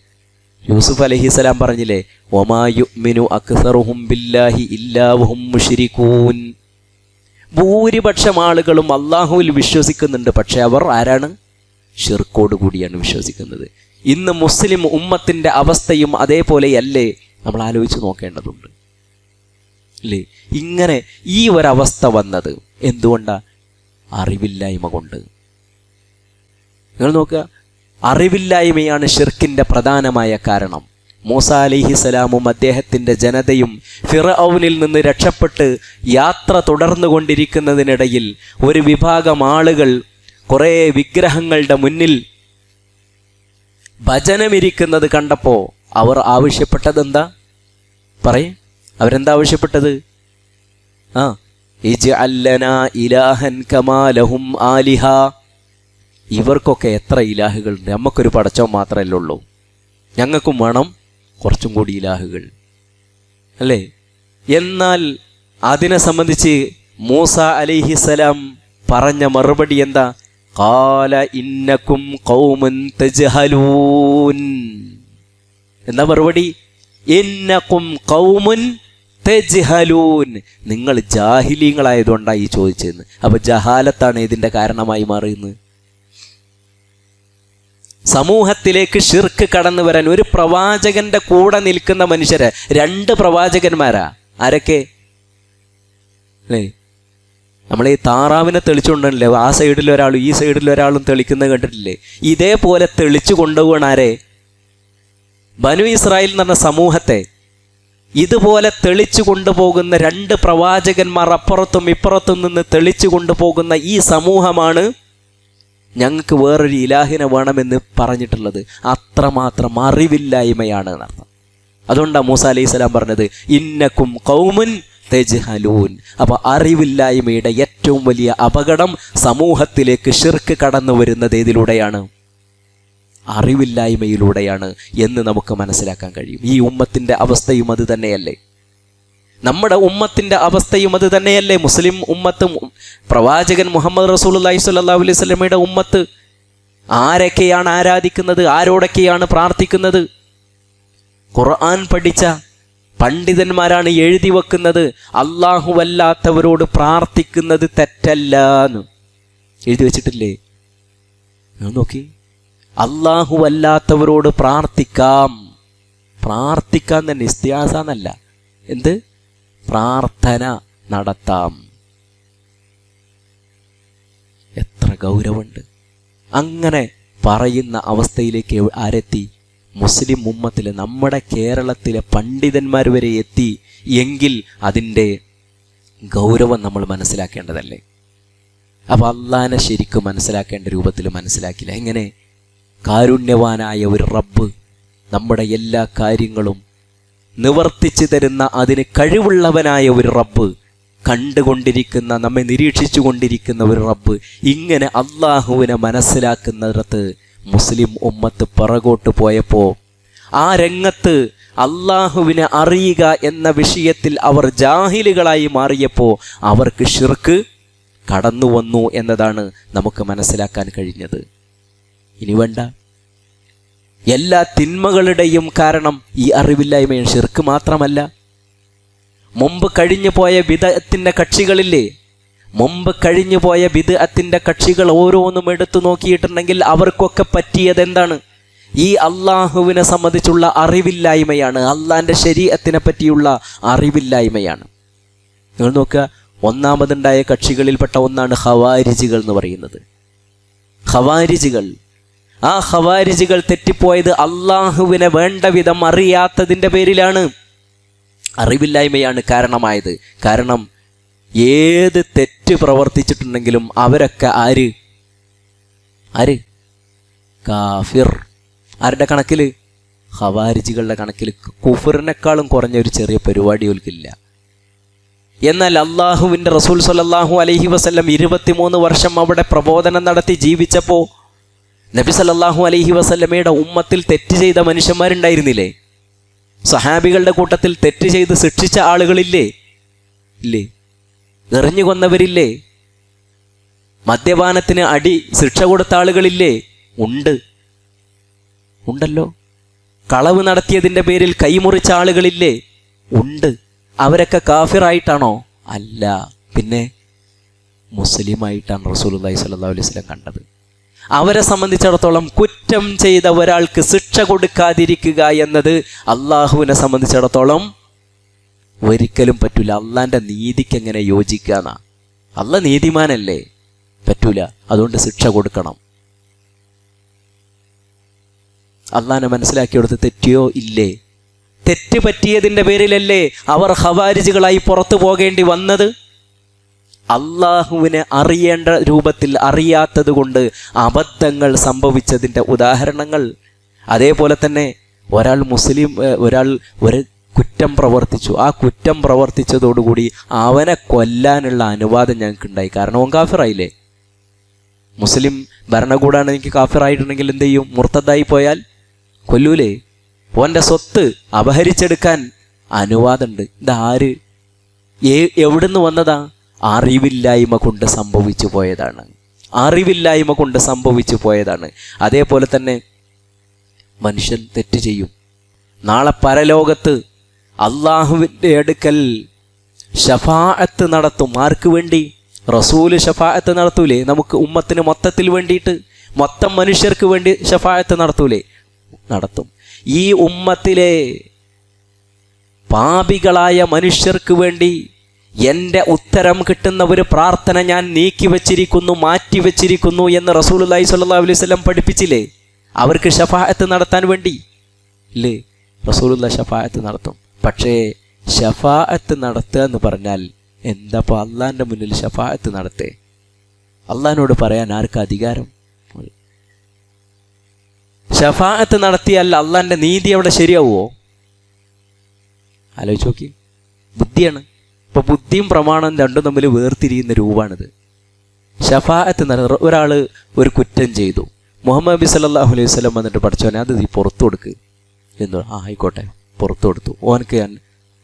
യൂസുഫ് അലൈഹിസ്സലാം പറഞ്ഞില്ലേ, വമാ യുഅ്മിനു അക്സറുഹും ബില്ലാഹി ഇല്ലാ വഹും മുശ്രികൂൻ. ഭൂരിപക്ഷം ആളുകളും അള്ളാഹുവിൽ വിശ്വസിക്കുന്നുണ്ട്, പക്ഷെ അവർ ആരാണ്? ഷിർക്കോട് കൂടിയാണ് വിശ്വസിക്കുന്നത്. ഇന്ന് മുസ്ലിം ഉമ്മത്തിൻ്റെ അവസ്ഥയും അതേപോലെയല്ലേ? നമ്മൾ ആലോചിച്ച് നോക്കേണ്ടതുണ്ട് അല്ലേ? ഇങ്ങനെ ഈ ഒരവസ്ഥ വന്നത് എന്തുകൊണ്ടാണ്? അറിവില്ലായ്മ കൊണ്ട്. നിങ്ങൾ നോക്കുക, അറിവില്ലായ്മയാണ് ഷിർക്കിൻ്റെ പ്രധാനമായ കാരണം. മൂസ അലൈഹിസ്സലാമും അദ്ദേഹത്തിൻ്റെ ജനതയും ഫിർഔനിൽ നിന്ന് രക്ഷപ്പെട്ട് യാത്ര തുടർന്നുകൊണ്ടിരിക്കുന്നതിനിടയിൽ ഒരു വിഭാഗം ആളുകൾ കുറേ വിഗ്രഹങ്ങളുടെ മുന്നിൽ ഭജനമിരിക്കുന്നത് കണ്ടപ്പോൾ അവർ ആവശ്യപ്പെട്ടത് എന്താ? അവരെന്താ ആവശ്യപ്പെട്ടത്? ഇജ്അൽ ലനാ ഇലാഹൻ കമാ ലഹും ആലിഹ. ഇവർക്കൊക്കെ എത്ര ഇലാഹുകളുണ്ട്, നമുക്കൊരു പടച്ചവൻ മാത്രമല്ലേ ഉള്ളൂ, ഞങ്ങൾക്കും വേണം കുറച്ചും കൂടി ഇലാഹുകൾ അല്ലേ? എന്നാൽ അതിനെ സംബന്ധിച്ച് മൂസ അലൈഹിസ്സലാം പറഞ്ഞ മറുപടി എന്താ? ഖാല ഇന്നകും ഖൗമുൻ തജ്ഹലൂൻ. എന്താ മറുപടി? ഇന്നകും ഖൗമുൻ തജ്ഹലൂൻ. നിങ്ങൾ ജാഹിലീങ്ങളായതുകൊണ്ടാണ് ഈ ചോദിച്ചതെന്ന്. അപ്പൊ ജഹാലത്താണ് ഇതിന്റെ കാരണമായി മാറുന്നത്. സമൂഹത്തിലേക്ക് ഷിർക്ക് കടന്നു വരാൻ ഒരു പ്രവാചകന്റെ കൂടെ നിൽക്കുന്ന മനുഷ്യരെ, 2 പ്രവാചകന്മാരാ. ആരൊക്കെ? അല്ലേ, നമ്മൾ ഈ താറാവിനെ തെളിച്ചുകൊണ്ടല്ലേ ആ സൈഡിൽ ഒരാളും ഈ സൈഡിൽ ഒരാളും തെളിക്കുന്നത് കണ്ടിട്ടില്ലേ? ഇതേപോലെ തെളിച്ചു കൊണ്ടുപോകണ ആരെ? ബനു ഇസ്രായേൽ എന്ന് പറഞ്ഞ സമൂഹത്തെ ഇതുപോലെ തെളിച്ചു കൊണ്ടുപോകുന്ന 2 പ്രവാചകന്മാർ അപ്പുറത്തും ഇപ്പുറത്തും നിന്ന് തെളിച്ചു കൊണ്ടുപോകുന്ന ഈ സമൂഹമാണ് ഞങ്ങൾക്ക് വേറൊരു ഇലാഹിനെ വേണമെന്ന് പറഞ്ഞിട്ടുള്ളത്. അത്രമാത്രം അറിവില്ലായ്മയാണ് എന്നർത്ഥം. അതുകൊണ്ടാണ് മൂസ അലൈഹി സ്വലാം പറഞ്ഞത് ഇന്നക്കും ഖൗമുൻ തജ്ഹലൂൻ. അപ്പോൾ അറിവില്ലായ്മയുടെ ഏറ്റവും വലിയ അപകടം സമൂഹത്തിലേക്ക് ഷിർക്ക് കടന്നു വരുന്നത് ഏതിലൂടെയാണ്? അറിവില്ലായ്മയിലൂടെയാണ് എന്ന് നമുക്ക് മനസ്സിലാക്കാൻ കഴിയും. ഈ ഉമ്മത്തിൻ്റെ അവസ്ഥയും അത് തന്നെയല്ലേ? നമ്മുടെ ഉമ്മത്തിൻ്റെ അവസ്ഥയും അത് തന്നെയല്ലേ? മുസ്ലിം ഉമ്മത്തും പ്രവാചകൻ മുഹമ്മദ് റസൂലുള്ളാഹി സ്വല്ലല്ലാഹു അലൈഹി വസല്ലമയുടെ ഉമ്മത്ത് ആരൊക്കെയാണ് ആരാധിക്കുന്നത്? ആരോടൊക്കെയാണ് പ്രാർത്ഥിക്കുന്നത്? ഖുർആൻ പഠിച്ച പണ്ഡിതന്മാരാണ് എഴുതി വെക്കുന്നത് അല്ലാഹുവല്ലാത്തവരോട് പ്രാർത്ഥിക്കുന്നത് തെറ്റല്ല എന്ന് എഴുതി വെച്ചിട്ടില്ലേ? നോക്കി, അല്ലാഹുവല്ലാത്തവരോട് പ്രാർത്ഥിക്കാം തന്നെ, ഇസ്തിആസ എന്നല്ല, എന്ത്? പ്രാർത്ഥന നടത്താം. എത്ര ഗൗരവമുണ്ട്! അങ്ങനെ പറയുന്ന അവസ്ഥയിലേക്ക് ആരെത്തി? മുസ്ലിം ഉമ്മത്തിലെ നമ്മുടെ കേരളത്തിലെ പണ്ഡിതന്മാർ വരെ എത്തി എങ്കിൽ അതിൻ്റെ ഗൗരവം നമ്മൾ മനസ്സിലാക്കേണ്ടതല്ലേ? അപ്പോൾ അള്ളാനെ ശരിക്കും മനസ്സിലാക്കേണ്ട രൂപത്തിൽ മനസ്സിലാക്കില്ല. എങ്ങനെ? കാരുണ്യവാനായ ഒരു റബ്ബ് നമ്മുടെ എല്ലാ കാര്യങ്ങളും നിവർത്തിച്ചു തരുന്ന, അതിന് കഴിവുള്ളവനായ ഒരു റബ്ബ്, കണ്ടുകൊണ്ടിരിക്കുന്ന, നമ്മെ നിരീക്ഷിച്ചു കൊണ്ടിരിക്കുന്ന ഒരു റബ്ബ്, ഇങ്ങനെ അള്ളാഹുവിനെ മനസ്സിലാക്കുന്നിടത്ത് മുസ്ലിം ഉമ്മത്ത് പിറകോട്ട് പോയപ്പോൾ, ആ രംഗത്ത് അള്ളാഹുവിനെ അറിയുക എന്ന വിഷയത്തിൽ അവർ ജാഹിലുകളായി മാറിയപ്പോൾ അവർക്ക് ഷിർക്ക് കടന്നു വന്നു എന്നതാണ് നമുക്ക് മനസ്സിലാക്കാൻ കഴിഞ്ഞത്. ഇനി വേണ്ട, എല്ലാ തിന്മകളുടെയും കാരണം ഈ അറിവില്ലായ്മയാണ്. ഷിർക്ക് മാത്രമല്ല, മുമ്പ് കഴിഞ്ഞു പോയ ബിദ്അത്തിന്റെ കക്ഷികളില്ലേ? മുമ്പ് കഴിഞ്ഞു പോയ ബിദ്അത്തിന്റെ കക്ഷികൾ ഓരോന്നും എടുത്തു നോക്കിയിട്ടുണ്ടെങ്കിൽ അവർക്കൊക്കെ പറ്റിയത് എന്താണ്? ഈ അള്ളാഹുവിനെ സംബന്ധിച്ചുള്ള അറിവില്ലായ്മയാണ്, അള്ളാഹിൻ്റെ ശരീഅത്തിനെ പറ്റിയുള്ള അറിവില്ലായ്മയാണ്. നിങ്ങൾ നോക്കുക, ഒന്നാമതുണ്ടായ കക്ഷികളിൽപ്പെട്ട ഒന്നാണ് ഖവാരിജികൾ എന്ന് പറയുന്നത്. ഖവാരിജികൾ, ആ ഖവാരിജികൾ തെറ്റിപ്പോയത് അള്ളാഹുവിനെ വേണ്ട വിധം അറിയാത്തതിൻ്റെ പേരിലാണ്. അറിവില്ലായ്മയാണ് കാരണമായത്. കാരണം ഏത് തെറ്റ് പ്രവർത്തിച്ചിട്ടുണ്ടെങ്കിലും അവരൊക്കെ ആര്? കാഫിർ. ആരുടെ കണക്കിൽ? ഖവാരിജികളുടെ കണക്കിൽ. കുഫറിനേക്കാളും കുറഞ്ഞ ഒരു ചെറിയ പരിപാടി ഒൽക്കില്ല. എന്നാൽ അള്ളാഹുവിൻ്റെ റസൂൽ സ്വല്ലല്ലാഹു അലൈഹി വസല്ലം 23 വർഷം അവിടെ പ്രബോധനം നടത്തി ജീവിച്ചപ്പോൾ നബി സല്ലല്ലാഹു അലൈഹി വസല്ലമയുടെ ഉമ്മത്തിൽ തെറ്റ് ചെയ്ത മനുഷ്യന്മാരുണ്ടായിരുന്നില്ലേ? സഹാബികളുടെ കൂട്ടത്തിൽ തെറ്റ് ചെയ്ത് ശിക്ഷിച്ച ആളുകളില്ലേ? ഇല്ലേ? എറിഞ്ഞു കൊന്നവരില്ലേ? മദ്യപാനത്തിന് അടി ശിക്ഷ കൊടുത്ത ആളുകളില്ലേ? ഉണ്ടല്ലോ. കളവ് നടത്തിയതിൻ്റെ പേരിൽ കൈമുറിച്ച ആളുകളില്ലേ? ഉണ്ട്. അവരൊക്കെ കാഫിറായിട്ടാണോ? അല്ല, പിന്നെ മുസ്ലിമായിട്ടാണ് റസൂലുള്ളാഹി സ്വല്ലല്ലാഹു അലൈഹി വസല്ലം കണ്ടത്. അവരെ സംബന്ധിച്ചിടത്തോളം കുറ്റം ചെയ്ത ഒരാൾക്ക് ശിക്ഷ കൊടുക്കാതിരിക്കുക എന്നത് അള്ളാഹുവിനെ സംബന്ധിച്ചിടത്തോളം ഒരിക്കലും പറ്റൂല. അള്ളാൻ്റെ നീതിക്ക് എങ്ങനെ യോജിക്കാന്നാ? അള്ളാഹ് നീതിമാനല്ലേ? പറ്റൂല. അതുകൊണ്ട് ശിക്ഷ കൊടുക്കണം. അള്ളാഹിനെ മനസ്സിലാക്കി കൊടുത്ത് തെറ്റിയോ ഇല്ലേ? തെറ്റ് പറ്റിയതിൻ്റെ പേരിലല്ലേ അവർ ഖവാരിജുകളായി പുറത്തു പോകേണ്ടി വന്നത്? അള്ളാഹുവിനെ അറിയേണ്ട രൂപത്തിൽ അറിയാത്തത് കൊണ്ട് അബദ്ധങ്ങൾ സംഭവിച്ചതിൻ്റെ ഉദാഹരണങ്ങൾ. അതേപോലെ തന്നെ ഒരാൾ ഒരു കുറ്റം പ്രവർത്തിച്ചു. ആ കുറ്റം പ്രവർത്തിച്ചതോടുകൂടി അവനെ കൊല്ലാനുള്ള അനുവാദം ഞങ്ങൾക്കുണ്ടായി. കാരണം ഓൻ കാഫിറായില്ലേ. മുസ്ലിം ഭരണകൂടമാണ് എനിക്ക് കാഫിറായിട്ടുണ്ടെങ്കിൽ എന്ത് ചെയ്യും? മുർത്തദ്ദായി പോയാൽ കൊല്ലൂലേ? ഓൻ്റെ സ്വത്ത് അപഹരിച്ചെടുക്കാൻ അനുവാദമുണ്ട്. ഇതാര് എവിടുന്ന് വന്നതാ? അറിവില്ലായ്മ കൊണ്ട് സംഭവിച്ചു പോയതാണ്. അറിവില്ലായ്മ കൊണ്ട് സംഭവിച്ചു പോയതാണ്. അതേപോലെ തന്നെ മനുഷ്യൻ തെറ്റ് ചെയ്യും. നാളെ പരലോകത്ത് അള്ളാഹുവിൻ്റെ അടുക്കൽ ശഫാഅത്ത് നടത്തും. ആർക്ക് വേണ്ടി? റസൂല് ശഫാഅത്ത് നടത്തൂലേ? നമുക്ക് ഉമ്മത്തിന് മൊത്തത്തിൽ വേണ്ടിയിട്ട്, മൊത്തം മനുഷ്യർക്ക് വേണ്ടി ശഫാഅത്ത് നടത്തൂലേ? നടത്തും. ഈ ഉമ്മത്തിലെ പാപികളായ മനുഷ്യർക്ക് വേണ്ടി എൻ്റെ ഉത്തരം കിട്ടുന്ന ഒരു പ്രാർത്ഥന ഞാൻ നീക്കി വച്ചിരിക്കുന്നു, മാറ്റി വച്ചിരിക്കുന്നു എന്ന് റസൂലുള്ളാഹി സ്വല്ലല്ലാഹു അലൈഹി വസല്ലം പഠിപ്പിച്ചില്ലേ? അവർക്ക് ശഫാഅത്ത് നടത്താൻ വേണ്ടി ഇല്ലേ? റസൂലുള്ളാഹി ശഫാഅത്ത് നടത്തും. പക്ഷേ ശഫാഅത്ത് നടത്തുക എന്ന് പറഞ്ഞാൽ എന്താ? ഇപ്പോൾ അള്ളാഹിൻ്റെ മുന്നിൽ ശഫാഅത്ത് നടത്തേ? അള്ളാഹിനോട് പറയാൻ ആർക്ക് അധികാരം? ശഫാഅത്ത് നടത്തിയാൽ അള്ളാഹിൻ്റെ നീതി അവിടെ ശരിയാവുമോ? ആലോചിച്ച് നോക്കി. ബുദ്ധിയാണ്. ഇപ്പോൾ ബുദ്ധിയും പ്രമാണവും രണ്ടും തമ്മിൽ വേർതിരിയുന്ന രൂപമാണിത്. ശഫാഅത്ത് ഒരാൾ ഒരു കുറ്റം ചെയ്തു. മുഹമ്മദ് നബി സല്ലല്ലാഹു അലൈഹി വസല്ലം വന്നിട്ട് പഠിച്ചോനെ അത് നീ പുറത്തു കൊടുക്ക് എന്ന്. ആയിക്കോട്ടെ, പുറത്തു കൊടുത്തു. ഓനക്ക് ഞാൻ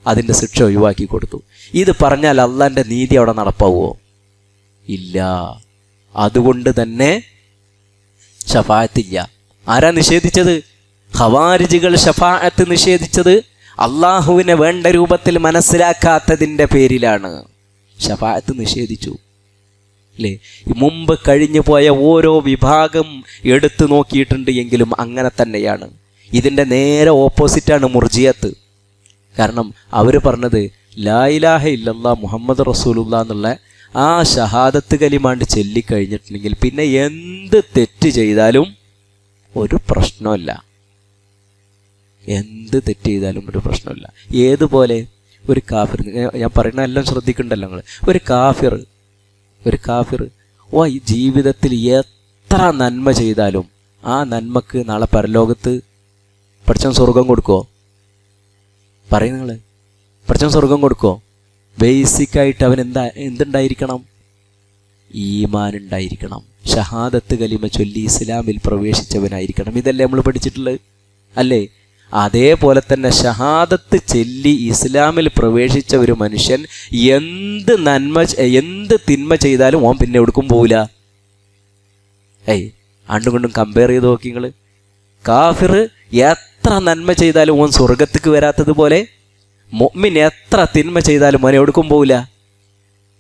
അതിൻ്റെ ശിക്ഷ ഒഴിവാക്കി കൊടുത്തു. ഇത് പറഞ്ഞാൽ അള്ളാഹിൻ്റെ നീതി അവിടെ നടപ്പാവുമോ? ഇല്ല. അതുകൊണ്ട് തന്നെ ശഫാഅത്തില്ല. ആരാ നിഷേധിച്ചത്? ഖവാരിജുകൾ ശഫാഅത്ത് നിഷേധിച്ചത് അള്ളാഹുവിനെ വേണ്ട രൂപത്തിൽ മനസ്സിലാക്കാത്തതിൻ്റെ പേരിലാണ്. ശഫാഅത്ത് നിഷേധിച്ചു അല്ലേ? മുമ്പ് കഴിഞ്ഞു പോയ ഓരോ വിഭാഗം എടുത്തു നോക്കിയിട്ടുണ്ട് എങ്കിലും അങ്ങനെ തന്നെയാണ്. ഇതിൻ്റെ നേരെ ഓപ്പോസിറ്റാണ് മുർജിയത്ത്. കാരണം അവർ പറഞ്ഞത് ലാ ഇലാഹ ഇല്ലല്ലാഹ് മുഹമ്മദ് റസൂലുള്ളാഹ് എന്നുള്ള ആ ഷഹാദത്ത് കലിമാണ്ട് ചൊല്ലിക്കഴിഞ്ഞിട്ടുണ്ടെങ്കിൽ പിന്നെ എന്ത് തെറ്റ് ചെയ്താലും ഒരു പ്രശ്നമില്ല. എന്ത് തെറ്റ് ചെയ്താലും ഒരു പ്രശ്നമില്ല. ഏതുപോലെ ഒരു കാഫിർ, ഞാൻ പറയുന്ന എല്ലാം ശ്രദ്ധിക്കണ്ടല്ലോ നിങ്ങൾ. ഒരു കാഫിർ ഈ ജീവിതത്തിൽ എത്ര നന്മ ചെയ്താലും ആ നന്മക്ക് നാളെ പരലോകത്ത് പഠിച്ചവൻ സ്വർഗം കൊടുക്കുമോ? പറയും നിങ്ങൾ. പഠിച്ചവൻ സ്വർഗം കൊടുക്കുമോ? ബേസിക്കായിട്ട് അവൻ എന്തുണ്ടായിരിക്കണം? ഈമാൻ ഉണ്ടായിരിക്കണം. ഷഹാദത്ത് കലിമ ചൊല്ലി ഇസ്ലാമിൽ പ്രവേശിച്ചവനായിരിക്കണം. ഇതല്ലേ നമ്മൾ പഠിച്ചിട്ടുള്ളത് അല്ലേ? അതേപോലെ തന്നെ ഷഹാദത്ത് ചൊല്ലി ഇസ്ലാമിൽ പ്രവേശിച്ച ഒരു മനുഷ്യൻ എന്ത് തിന്മ ചെയ്താലും ഓൻ പിന്നെ എവിടേക്കും പോവില്ല. ആണ്ടും കൊണ്ടും കമ്പയർ ചെയ്ത് നോക്കി നിങ്ങൾ. കാഫിർ എത്ര നന്മ ചെയ്താലും ഓൻ സ്വർഗത്തേക്ക് വരാത്തതുപോലെ മുഅ്മിൻ എത്ര തിന്മ ചെയ്താലും ഓൻ എവിടേക്കും പോവില്ല?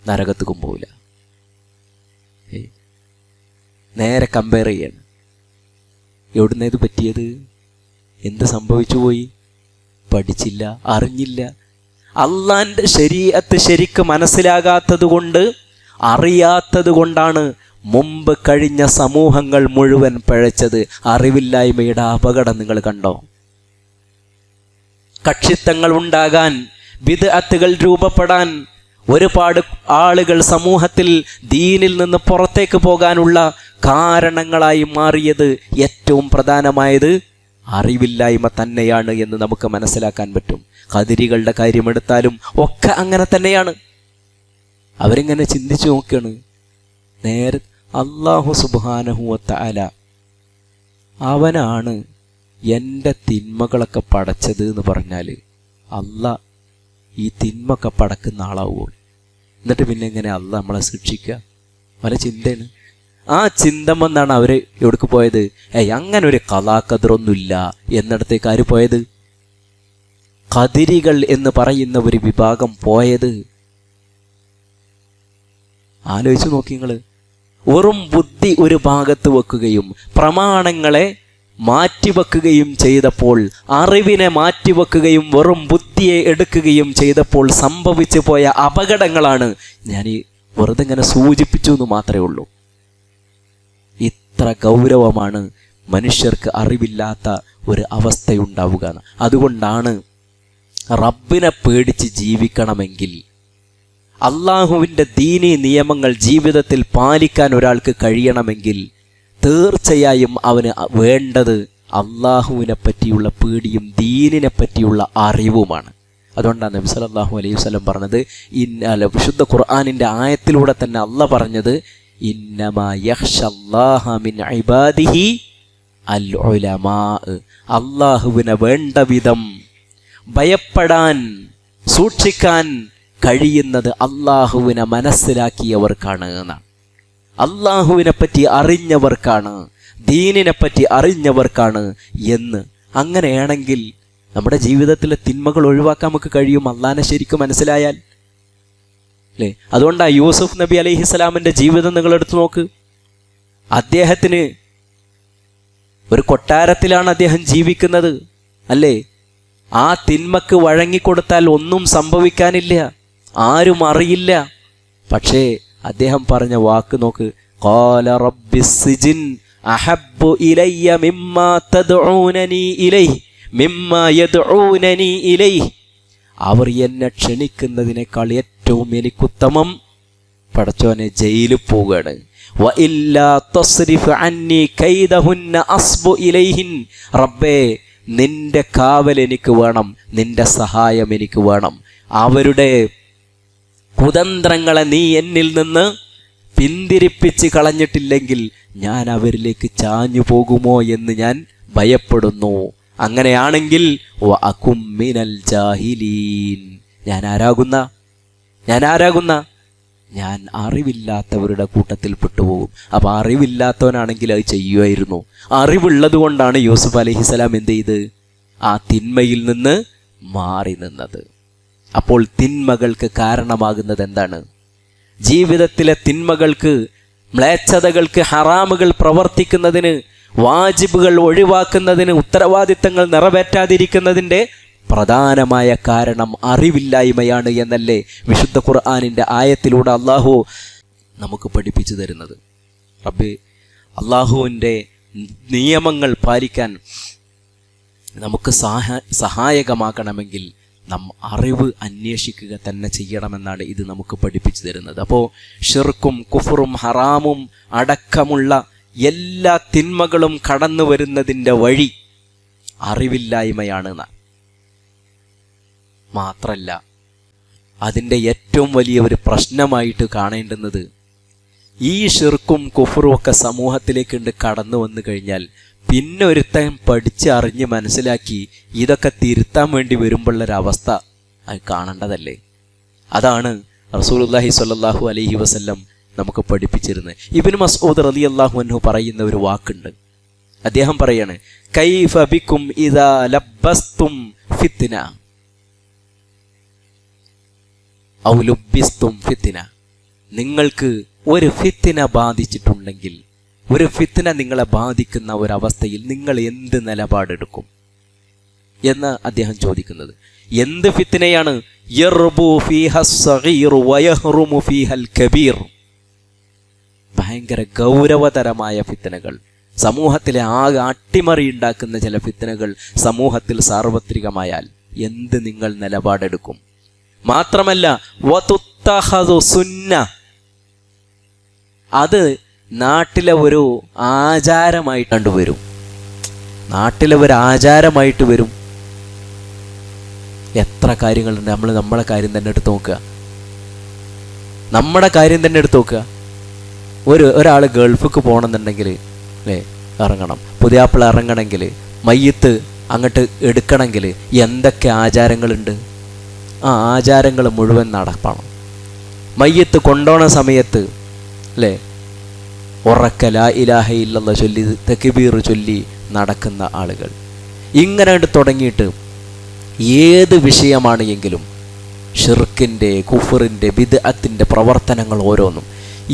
നരകത്തേക്കും പോവില്ല. നേരെ കമ്പയർ ചെയ്യാണ്. എവിടുന്ന ഇത് പറ്റിയത്? എന്ത് സംഭവിച്ചു പോയി? പഠിച്ചില്ല, അറിഞ്ഞില്ല. അള്ളാൻ്റെ ശരീഅത്ത് ശരിക്ക് മനസ്സിലാകാത്തത് കൊണ്ട്, അറിയാത്തത് കൊണ്ടാണ് മുമ്പ് കഴിഞ്ഞ സമൂഹങ്ങൾ മുഴുവൻ പിഴച്ചത്. അറിവില്ലായ്മയുടെ അപകടം നിങ്ങൾ കണ്ടോ? കക്ഷിത്തങ്ങൾ ഉണ്ടാകാൻ, ബിദ്അത്തുകൾ രൂപപ്പെടാൻ, ഒരുപാട് ആളുകൾ സമൂഹത്തിൽ ദീനിൽ നിന്ന് പുറത്തേക്ക് പോകാനുള്ള കാരണങ്ങളായി മാറിയത് ഏറ്റവും പ്രധാനമായത് അറിവില്ലായ്മ തന്നെയാണ് എന്ന് നമുക്ക് മനസ്സിലാക്കാൻ പറ്റും. ഖദരികളുടെ കാര്യമെടുത്താലും ഒക്കെ അങ്ങനെ തന്നെയാണ്. അവരിങ്ങനെ ചിന്തിച്ചു നോക്കുകയാണ്. നേരെ അല്ലാഹു സുബ്ഹാനഹു വ തആല അവനാണ് എൻ്റെ തിന്മകളൊക്കെ പടച്ചത് എന്ന് പറഞ്ഞാൽ അല്ലാഹ് ഈ തിന്മൊക്കെ പടക്കുന്ന ആളാവുമോ? എന്നിട്ട് പിന്നെ എങ്ങനെ അല്ലാഹ് നമ്മളെ ശിക്ഷിക്കുക? പല ചിന്തയാണ്. ആ ചിന്തമെന്നാണ് അവർ എവിടേക്ക് പോയത്? അങ്ങനെ ഒരു കലാഖദറൊന്നുമില്ല എന്നിടത്തേക്ക് ആര് പോയത്? ഖദരികൾ എന്ന് പറയുന്ന ഒരു വിഭാഗം പോയത്. ആലോചിച്ച് നോക്കി നിങ്ങൾ. വെറും ബുദ്ധി ഒരു ഭാഗത്ത് വെക്കുകയും പ്രമാണങ്ങളെ മാറ്റിവെക്കുകയും ചെയ്തപ്പോൾ, അറിവിനെ മാറ്റിവെക്കുകയും വെറും ബുദ്ധിയെ എടുക്കുകയും ചെയ്തപ്പോൾ സംഭവിച്ചു പോയ അപകടങ്ങളാണ് ഞാൻ വെറുതെ ഇങ്ങനെ സൂചിപ്പിച്ചു എന്ന് മാത്രമേ ഉള്ളൂ. ഇത്ര ഗൗരവമാണ് മനുഷ്യർക്ക് അറിവില്ലാത്ത ഒരു അവസ്ഥയുണ്ടാവുക. അതുകൊണ്ടാണ് റബ്ബിനെ പേടിച്ച് ജീവിക്കണമെങ്കിൽ, അള്ളാഹുവിൻ്റെ ദീനി നിയമങ്ങൾ ജീവിതത്തിൽ പാലിക്കാൻ ഒരാൾക്ക് കഴിയണമെങ്കിൽ തീർച്ചയായും അവന് വേണ്ടത് അള്ളാഹുവിനെ പറ്റിയുള്ള പേടിയും ദീനിനെ പറ്റിയുള്ള അറിവുമാണ്. അതുകൊണ്ടാണ് നബി സല്ലല്ലാഹു അലൈഹി വസല്ലം പറഞ്ഞത്, വിശുദ്ധ ഖുർആനിൻ്റെ ആയത്തിലൂടെ തന്നെ അള്ളാഹ് പറഞ്ഞത്, ഇന്നമാ യഖ്ശല്ലാഹ മിൻ ഇബാദിഹി അൽ ഉലമാ. അള്ളാഹുവിനെ വേണ്ട വിധം ഭയപ്പെടാൻ സൂക്ഷിക്കാൻ കഴിയുന്നത് അള്ളാഹുവിനെ മനസ്സിലാക്കിയവർക്കാണ് എന്നാണ്. അള്ളാഹുവിനെ പറ്റി അറിഞ്ഞവർക്കാണ്, ദീനിനെ പറ്റി അറിഞ്ഞവർക്കാണ് എന്ന്. അങ്ങനെയാണെങ്കിൽ നമ്മുടെ ജീവിതത്തിലെ തിന്മകൾ ഒഴിവാക്കാൻ നമുക്ക് കഴിയും, അള്ളാഹിനെ ശരിക്കും മനസ്സിലായാൽ അല്ലേ. അതുകൊണ്ടാണ് യൂസുഫ് നബി അലൈഹിസ്സലാമിൻ്റെ ജീവിതം നിങ്ങൾ എടുത്തു നോക്ക്. അദ്ദേഹത്തിന് ഒരു കൊട്ടാരത്തിലാണ് അദ്ദേഹം ജീവിക്കുന്നത് അല്ലേ. ആ തിന്മക്ക് വഴങ്ങിക്കൊടുത്താൽ ഒന്നും സംഭവിക്കാനില്ല, ആരും അറിയില്ല. പക്ഷേ അദ്ദേഹം പറഞ്ഞ വാക്ക് നോക്ക്, ഖാല റബ്ബിസ് സിജിൻ അഹബ്ബു ഇലയ്യ മിമ്മാ തദ്ഊനനി ഇലൈഹി മിമ്മാ യദ്ഊനനി ഇലൈഹി. അവർ എന്നെ ക്ഷണിക്കുന്നതിനേക്കാൾ ഏറ്റവും എനിക്കുത്തമം പടച്ചോനെ ജയിലിൽ പോവുകയാണ്. വ ഇല്ലാ തസ്രിഫ് അന്നി കൈദഹുന്ന അസ്ബു ഇലൈഹിൻ. റബ്ബേ, നിന്റെ കാവൽ എനിക്ക് വേണം, നിന്റെ സഹായം എനിക്ക് വേണം. അവരുടെ കുതന്ത്രങ്ങളെ നീ എന്നിൽ നിന്ന് പിന്തിരിപ്പിച്ച് കളഞ്ഞിട്ടില്ലെങ്കിൽ ഞാൻ അവരിലേക്ക് ചാഞ്ഞു പോകുമോ എന്ന് ഞാൻ ഭയപ്പെടുന്നു. അങ്ങനെയാണെങ്കിൽ വഅകും മിനൽ ജാഹിലീൻ. ഞാൻ ആരാകുന്ന ഞാൻ അറിവില്ലാത്തവരുടെ കൂട്ടത്തിൽ പെട്ടുപോകും. അപ്പോൾ അറിവില്ലാത്തവനാണെങ്കിൽ അത് ചെയ്യുമായിരുന്നു. അറിവുള്ളത് കൊണ്ടാണ് യൂസുഫ് അലൈഹിസ്സലാം എന്ത് ചെയ്ത് ആ തിന്മയിൽ നിന്ന് മാറി നിന്നത്. അപ്പോൾ തിന്മകൾക്ക് കാരണമാകുന്നത് എന്താണ്? ജീവിതത്തിലെ തിന്മകൾക്ക്, മ്ലേച്ഛതകൾക്ക്, ഹറാമുകൾ പ്രവർത്തിക്കുന്നതിന്, വാജിബുകൾ ഒഴിവാക്കുന്നതിന്, ഉത്തരവാദിത്തങ്ങൾ നിറവേറ്റാതിരിക്കുന്നതിൻ്റെ പ്രധാനമായ കാരണം അറിവില്ലായ്മയാണ് എന്നല്ലേ വിശുദ്ധ ഖുർആനിൻ്റെ ആയത്തിലൂടെ അള്ളാഹു നമുക്ക് പഠിപ്പിച്ചു തരുന്നത്. റബ്ബേ, അള്ളാഹുവിൻ്റെ നിയമങ്ങൾ പാലിക്കാൻ നമുക്ക് സഹായകമാക്കണമെങ്കിൽ നാം അറിവ് അന്വേഷിക്കുക തന്നെ ചെയ്യണമെന്നാണ് ഇത് നമുക്ക് പഠിപ്പിച്ചു തരുന്നത്. അപ്പോൾ ഷിർക്കും കുഫറും ഹറാമും അടക്കമുള്ള എല്ലാ തിന്മകളും കടന്നു വരുന്നതിൻ്റെ വഴി അറിവില്ലായ്മയാണ്. മാത്രല്ല, അതിൻ്റെ ഏറ്റവും വലിയ ഒരു പ്രശ്നമായിട്ട് കാണേണ്ടുന്നത് ഈ ഷിർക്കും കുഫറും ഒക്കെ സമൂഹത്തിലേക്കുണ്ട് കടന്നു വന്നു കഴിഞ്ഞാൽ പിന്നെ ഒരുത്തൻ പഠിച്ച് അറിഞ്ഞ് മനസ്സിലാക്കി ഇതൊക്കെ തിരുത്താൻ വേണ്ടി വരുമ്പോഴുള്ളൊരവസ്ഥ അത് കാണേണ്ടതല്ലേ. അതാണ് റസൂലുള്ളാഹി സ്വല്ലല്ലാഹു അലൈഹി വസല്ലം നമുക്ക് പഠിപ്പിച്ചിരുന്നത്. ഇബ്നു മസ്ഊദ് റളിയല്ലാഹു അൻഹു പറയുന്ന ഒരു വാക്കുണ്ട്. അദ്ദേഹം പറയാണ്, കൈഫ ബിക്കും ഇദാ ലബ്ബസ്തും ഫിത്ന ഔ ലുബ്ബിസ്തും ഫിത്ന. നിങ്ങൾക്ക് ഒരു ഫിത്ന ബാധിച്ചിട്ടുണ്ടെങ്കിൽ, ഒരു ഫിത്ന നിങ്ങളെ ബാധിക്കുന്ന ഒരവസ്ഥയിൽ നിങ്ങൾ എന്ത് നിലപാടെടുക്കും എന്ന് അദ്ദേഹം ചോദിക്കുന്നത്. എന്ത് ഫിത്നയാണ്? യർബു ഫീഹസ് സഗീറു വയഹ്റുമു ഫീഹൽ കബീർ. ഭയങ്കര ഗൗരവതരമായ ഫിത്നകൾ, സമൂഹത്തിലെ ആകെ അട്ടിമറി ഉണ്ടാക്കുന്ന ചില ഫിത്നകൾ സമൂഹത്തിൽ സാർവത്രികമായാൽ എന്ത് നിങ്ങൾ നിലപാടെടുക്കും? മാത്രമല്ല വതുത്തഖദു സുന്ന, അത് നാട്ടിലെ ഒരു ആചാരമായിട്ട് കണ്ടുവരും. നാട്ടിലെ ഒരു ആചാരമായിട്ട് വരും. എത്ര കാര്യങ്ങളുണ്ട്. നമ്മളെ കാര്യം തന്നെ എടുത്ത് നോക്കുക. നമ്മുടെ കാര്യം തന്നെ എടുത്ത് നോക്കുക. ഒരാൾ ഗൾഫിക്ക് പോകണമെന്നുണ്ടെങ്കിൽ അല്ലേ ഇറങ്ങണം. പുതിയാപ്പിള ഇറങ്ങണമെങ്കിൽ, മയ്യത്ത് അങ്ങോട്ട് എടുക്കണമെങ്കിൽ എന്തൊക്കെ ആചാരങ്ങളുണ്ട്. ആ ആചാരങ്ങൾ മുഴുവൻ നടക്കണം. മയ്യത്ത് കൊണ്ടുപോണ സമയത്ത് അല്ലേ ഉറക്ക ലാ ഇലാഹ ഇല്ലല്ലാഹ് ചൊല്ലി തക്ബീർ ചൊല്ലി നടക്കുന്ന ആളുകൾ. ഇങ്ങനെ തുടങ്ങിയിട്ട് ഏത് വിഷയമാണ് എങ്കിലും ഷിർക്കിൻ്റെ, കുഫറിൻ്റെ, ബിദ്അത്തിൻ്റെ പ്രവർത്തനങ്ങൾ ഓരോന്നും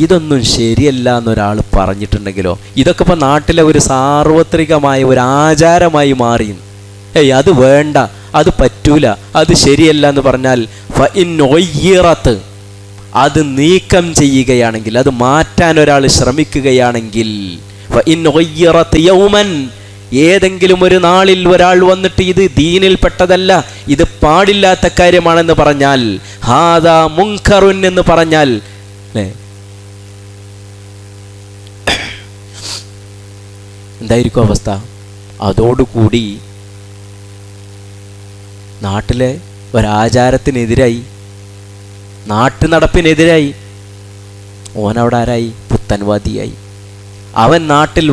ഇതൊന്നും ശരിയല്ല എന്നൊരാൾ പറഞ്ഞിട്ടുണ്ടെങ്കിലോ, ഇതൊക്കെ ഇപ്പോൾ നാട്ടിലെ ഒരു സാർവത്രികമായ ഒരു ആചാരമായി മാറി. അത് വേണ്ട, അത് പറ്റൂല, അത് ശരിയല്ല എന്ന് പറഞ്ഞാൽ അത് നീക്കം ചെയ്യുകയാണെങ്കിൽ, അത് മാറ്റാൻ ഒരാൾ ശ്രമിക്കുകയാണെങ്കിൽ, ഏതെങ്കിലും ഒരു നാളിൽ ഒരാൾ വന്നിട്ട് ഇത് ദീനിൽപ്പെട്ടതല്ല, ഇത് പാടില്ലാത്ത കാര്യമാണെന്ന് പറഞ്ഞാൽ, ഹാദാ മുൻകറുൻ എന്ന് പറഞ്ഞാൽ എന്തായിരിക്കും അവസ്ഥ? അതോടുകൂടി നാട്ടിലെ ഒരാചാരത്തിനെതിരായി, നാട്ടു നടപ്പിനെതിരായി, ഓനവിടെ ആരായി? പുത്തൻവാദിയായി. അവൻ നാട്ടിൽ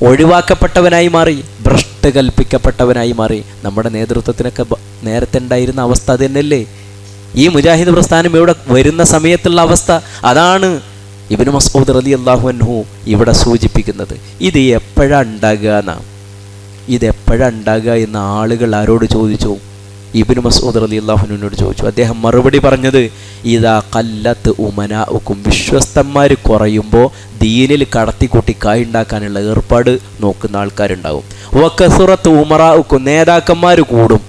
ഒഴിവാക്കപ്പെട്ടവനായി മാറി, ഭ്രഷ്ട് കൽപ്പിക്കപ്പെട്ടവനായി മാറി. നമ്മുടെ നേതൃത്വത്തിനൊക്കെ നേരത്തെ ഉണ്ടായിരുന്ന അവസ്ഥ അത് തന്നെയല്ലേ? ഈ മുജാഹിദ് പ്രസ്ഥാനം ഇവിടെ വരുന്ന സമയത്തുള്ള അവസ്ഥ അതാണ് ഇബ്നു മസ്ഊദ് റളിയല്ലാഹു അൻഹു ഇവിടെ സൂചിപ്പിക്കുന്നത്. ഇത് എപ്പോഴാണ് ഉണ്ടാകുക എന്നാണ്. ഇതെപ്പോഴാണ് ഉണ്ടാകുക എന്ന് ആളുകൾ ആരോട് ചോദിച്ചു? ഇബ്നു മസ്ഊദ് റളിയല്ലാഹു അൻഹുവിനോട് ചോദിച്ചു. അദ്ദേഹം മറുപടി പറഞ്ഞത്, ഇദാ ഖല്ലത്ത് ഉമനാഉക്കും, വിശ്വസ്തന്മാർ കുറയുമ്പോൾ ദീനിൽ കടത്തിക്കൂട്ടി കായുണ്ടാക്കാനുള്ള ഏർപ്പാട് നോക്കുന്ന ആൾക്കാരുണ്ടാകും. വകസുറത്ത് ഉമറാഉക്കും, നേതാക്കന്മാർ കൂടും.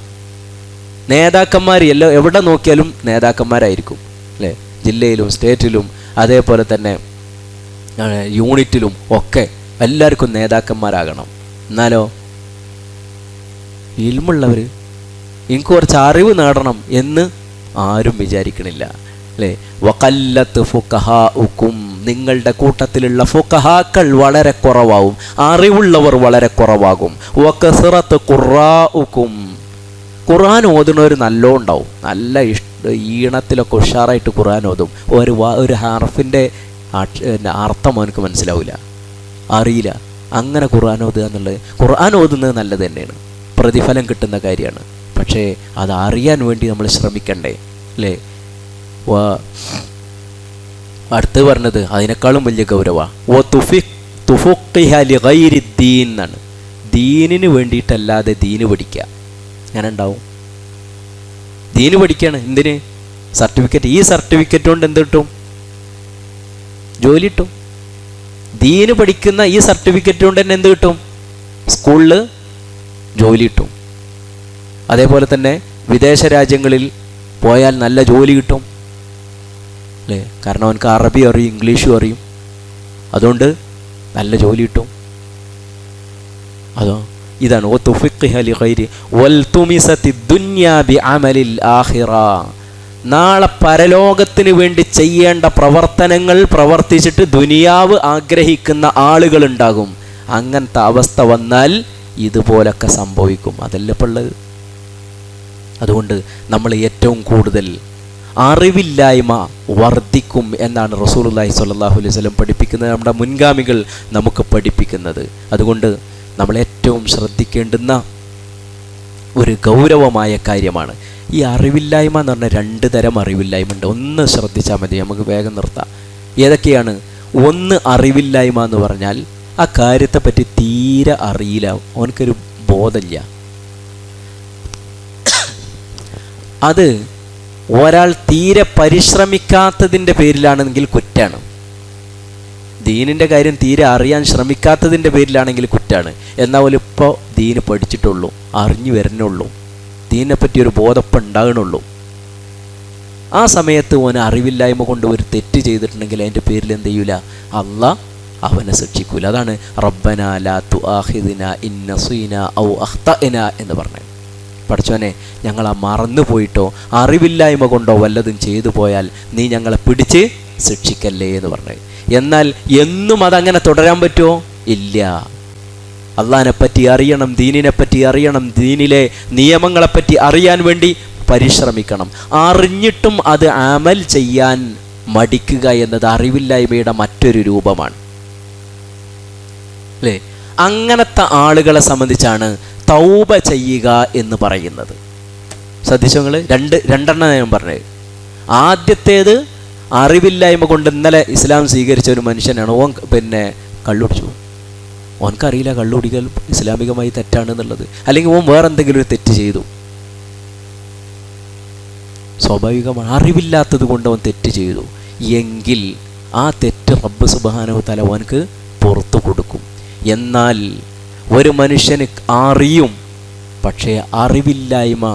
നേതാക്കന്മാർ എവിടെ നോക്കിയാലും നേതാക്കന്മാരായിരിക്കും അല്ലേ? ജില്ലയിലും സ്റ്റേറ്റിലും അതേപോലെ തന്നെ യൂണിറ്റിലും ഒക്കെ എല്ലാവർക്കും നേതാക്കന്മാരാകണം. എന്നാലോ ഇൽമുള്ളവർ, എനിക്ക് കുറച്ച് അറിവ് നേടണം എന്ന് ആരും വിചാരിക്കണില്ല അല്ലേ? വഖല്ലത്ത് ഫുഖഹാഉക്കും, നിങ്ങളുടെ കൂട്ടത്തിലുള്ള ഫുഖഹാക്കൾ വളരെ കുറവാകും, അറിവുള്ളവർ വളരെ കുറവാകും. വകസറത്ത് ഖുറാഉക്കും, ഖുർആൻ ഓതുന്നവർ നല്ലോ ഉണ്ടാവും, നല്ല ഈണത്തിലൊക്കെ ഉഷാറായിട്ട് ഖുർആൻ ഓതും. ഒരു ഹർഫിൻ്റെ അർത്ഥം അവനക്ക് മനസ്സിലാവില്ല, അറിയില്ല. അങ്ങനെ ഖുർആൻ ഓതുക എന്നുള്ളത്, ഖുർആൻ ഓതുന്നത് നല്ലത് തന്നെയാണ്, പ്രതിഫലം കിട്ടുന്ന കാര്യമാണ്. പക്ഷേ അത് അറിയാൻ വേണ്ടി നമ്മൾ ശ്രമിക്കണ്ടേ അല്ലേ? അടുത്ത് പറഞ്ഞത് അതിനേക്കാളും വലിയ ഗൗരവമാണ്. എന്നാണ്, ദീനിന് വേണ്ടിയിട്ടല്ലാതെ ദീന് പഠിക്കുക. അങ്ങനെ ഉണ്ടാവും. ദീന് പഠിക്കുകയാണ് എന്തിന്? സർട്ടിഫിക്കറ്റ്. ഈ സർട്ടിഫിക്കറ്റ് കൊണ്ട് എന്ത് കിട്ടും? ജോലി കിട്ടും. ദീന് പഠിക്കുന്ന ഈ സർട്ടിഫിക്കറ്റ് കൊണ്ട് തന്നെ എന്ത് കിട്ടും? സ്കൂളിൽ ജോലി കിട്ടും. അതേപോലെ തന്നെ വിദേശ രാജ്യങ്ങളിൽ പോയാൽ നല്ല ജോലി കിട്ടും അല്ലേ? കാരണം അവനക്ക് അറബി അറിയും, ഇംഗ്ലീഷും അറിയും, അതുകൊണ്ട് നല്ല ജോലി കിട്ടും. അതോ ഇതാണ് നാളെ പരലോകത്തിന് വേണ്ടി ചെയ്യേണ്ട പ്രവർത്തനങ്ങൾ പ്രവർത്തിച്ചിട്ട് ദുനിയാവ് ആഗ്രഹിക്കുന്ന ആളുകളുണ്ടാകും. അങ്ങനത്തെ അവസ്ഥ വന്നാൽ ഇതുപോലൊക്കെ സംഭവിക്കും. അതല്ല ഇപ്പോൾ ഉള്ളത്. അതുകൊണ്ട് നമ്മൾ ഏറ്റവും കൂടുതൽ അറിവില്ലായ്മ വർദ്ധിക്കും എന്നാണ് റസൂലുള്ളാഹി സ്വല്ലല്ലാഹു അലൈഹി വസല്ലം പഠിപ്പിക്കുന്നത്, നമ്മുടെ മുൻഗാമികൾ നമുക്ക് പഠിപ്പിക്കുന്നത്. അതുകൊണ്ട് നമ്മൾ ഏറ്റവും ശ്രദ്ധിക്കേണ്ടുന്ന ഒരു ഗൗരവമായ കാര്യമാണ് ഈ അറിവില്ലായ്മ എന്ന് പറഞ്ഞാൽ. 2 തരം അറിവില്ലായ്മ ഉണ്ട്. ഒന്ന് ശ്രദ്ധിച്ചാൽ മതി, നമുക്ക് വേഗം നിർത്താം. ഏതൊക്കെയാണ്? ഒന്ന്, അറിവില്ലായ്മ എന്ന് പറഞ്ഞാൽ ആ കാര്യത്തെപ്പറ്റി തീരെ അറിയില്ല, അവനക്കൊരു ബോധമില്ല. അത് ഒരാൾ തീരെ പരിശ്രമിക്കാത്തതിൻ്റെ പേരിലാണെങ്കിൽ കുറ്റാണ്. ദീനിൻ്റെ കാര്യം തീരെ അറിയാൻ ശ്രമിക്കാത്തതിൻ്റെ പേരിലാണെങ്കിൽ കുറ്റാണ്. എന്നാൽ പോലും ഇപ്പോൾ ദീന് പഠിച്ചിട്ടുള്ളൂ, അറിഞ്ഞു വരുന്നുള്ളൂ, ദീനിനെപ്പറ്റി ഒരു ബോധപ്പം ഉണ്ടാകണുള്ളൂ. ആ സമയത്ത് ഓന് അറിവില്ലായ്മ കൊണ്ട് ഒരു തെറ്റ് ചെയ്തിട്ടുണ്ടെങ്കിൽ അതിൻ്റെ പേരിൽ എന്ത് ചെയ്യൂല? അള്ളാഹ് അവനെ ശിക്ഷിക്കൂല. അതാണ് റബ്ബനാ ലാ തുആഖിദ്നാ ഇൻ നസീനാ ഔ അഖ്തഅനാ എന്ന് പറഞ്ഞത്. പഠിച്ചോനെ, ഞങ്ങൾ ആ മറന്നു പോയിട്ടോ അറിവില്ലായ്മ കൊണ്ടോ വല്ലതും ചെയ്തു പോയാൽ നീ ഞങ്ങളെ പിടിച്ച് ശിക്ഷിക്കല്ലേ എന്ന് പറഞ്ഞത്. എന്നാൽ എന്നും അതങ്ങനെ തുടരാൻ പറ്റുമോ? ഇല്ല. അള്ളാഹിനെപ്പറ്റി അറിയണം, ദീനിനെപ്പറ്റി അറിയണം, ദീനിലെ നിയമങ്ങളെപ്പറ്റി അറിയാൻ വേണ്ടി പരിശ്രമിക്കണം. അറിഞ്ഞിട്ടും അത് അമൽ ചെയ്യാൻ മടിക്കുക എന്നത് അറിവില്ലായ്മയുടെ മറ്റൊരു രൂപമാണ് അല്ലേ? അങ്ങനത്തെ ആളുകളെ സംബന്ധിച്ചാണ് തൗബ ചെയ്യുക എന്ന് പറയുന്നത്. ശ്രദ്ധിച്ചോ നിങ്ങൾ? രണ്ടെണ്ണം ഞാൻ പറഞ്ഞത്. ആദ്യത്തേത് അറിവില്ലായ്മ കൊണ്ട് ഇന്നലെ ഇസ്ലാം സ്വീകരിച്ച ഒരു മനുഷ്യനാണ്. ഓൻ കള്ളുടിച്ചു. ഓൻക്കറിയില്ല കള്ളുടിക്കൽ ഇസ്ലാമികമായി തെറ്റാണെന്നുള്ളത്. അല്ലെങ്കിൽ ഓൻ വേറെ എന്തെങ്കിലും ഒരു തെറ്റ് ചെയ്തു. സ്വാഭാവികമാണ്, അറിവില്ലാത്തത് കൊണ്ട് അവൻ തെറ്റ് ചെയ്തു എങ്കിൽ ആ തെറ്റ് റബ്ബ് സുബ്ഹാനഹു തആല അവനക്ക് പുറത്തു കൊടുക്കും. എന്നാൽ ഒരു മനുഷ്യന് അറിയും, പക്ഷേ അറിവില്ലായ്മ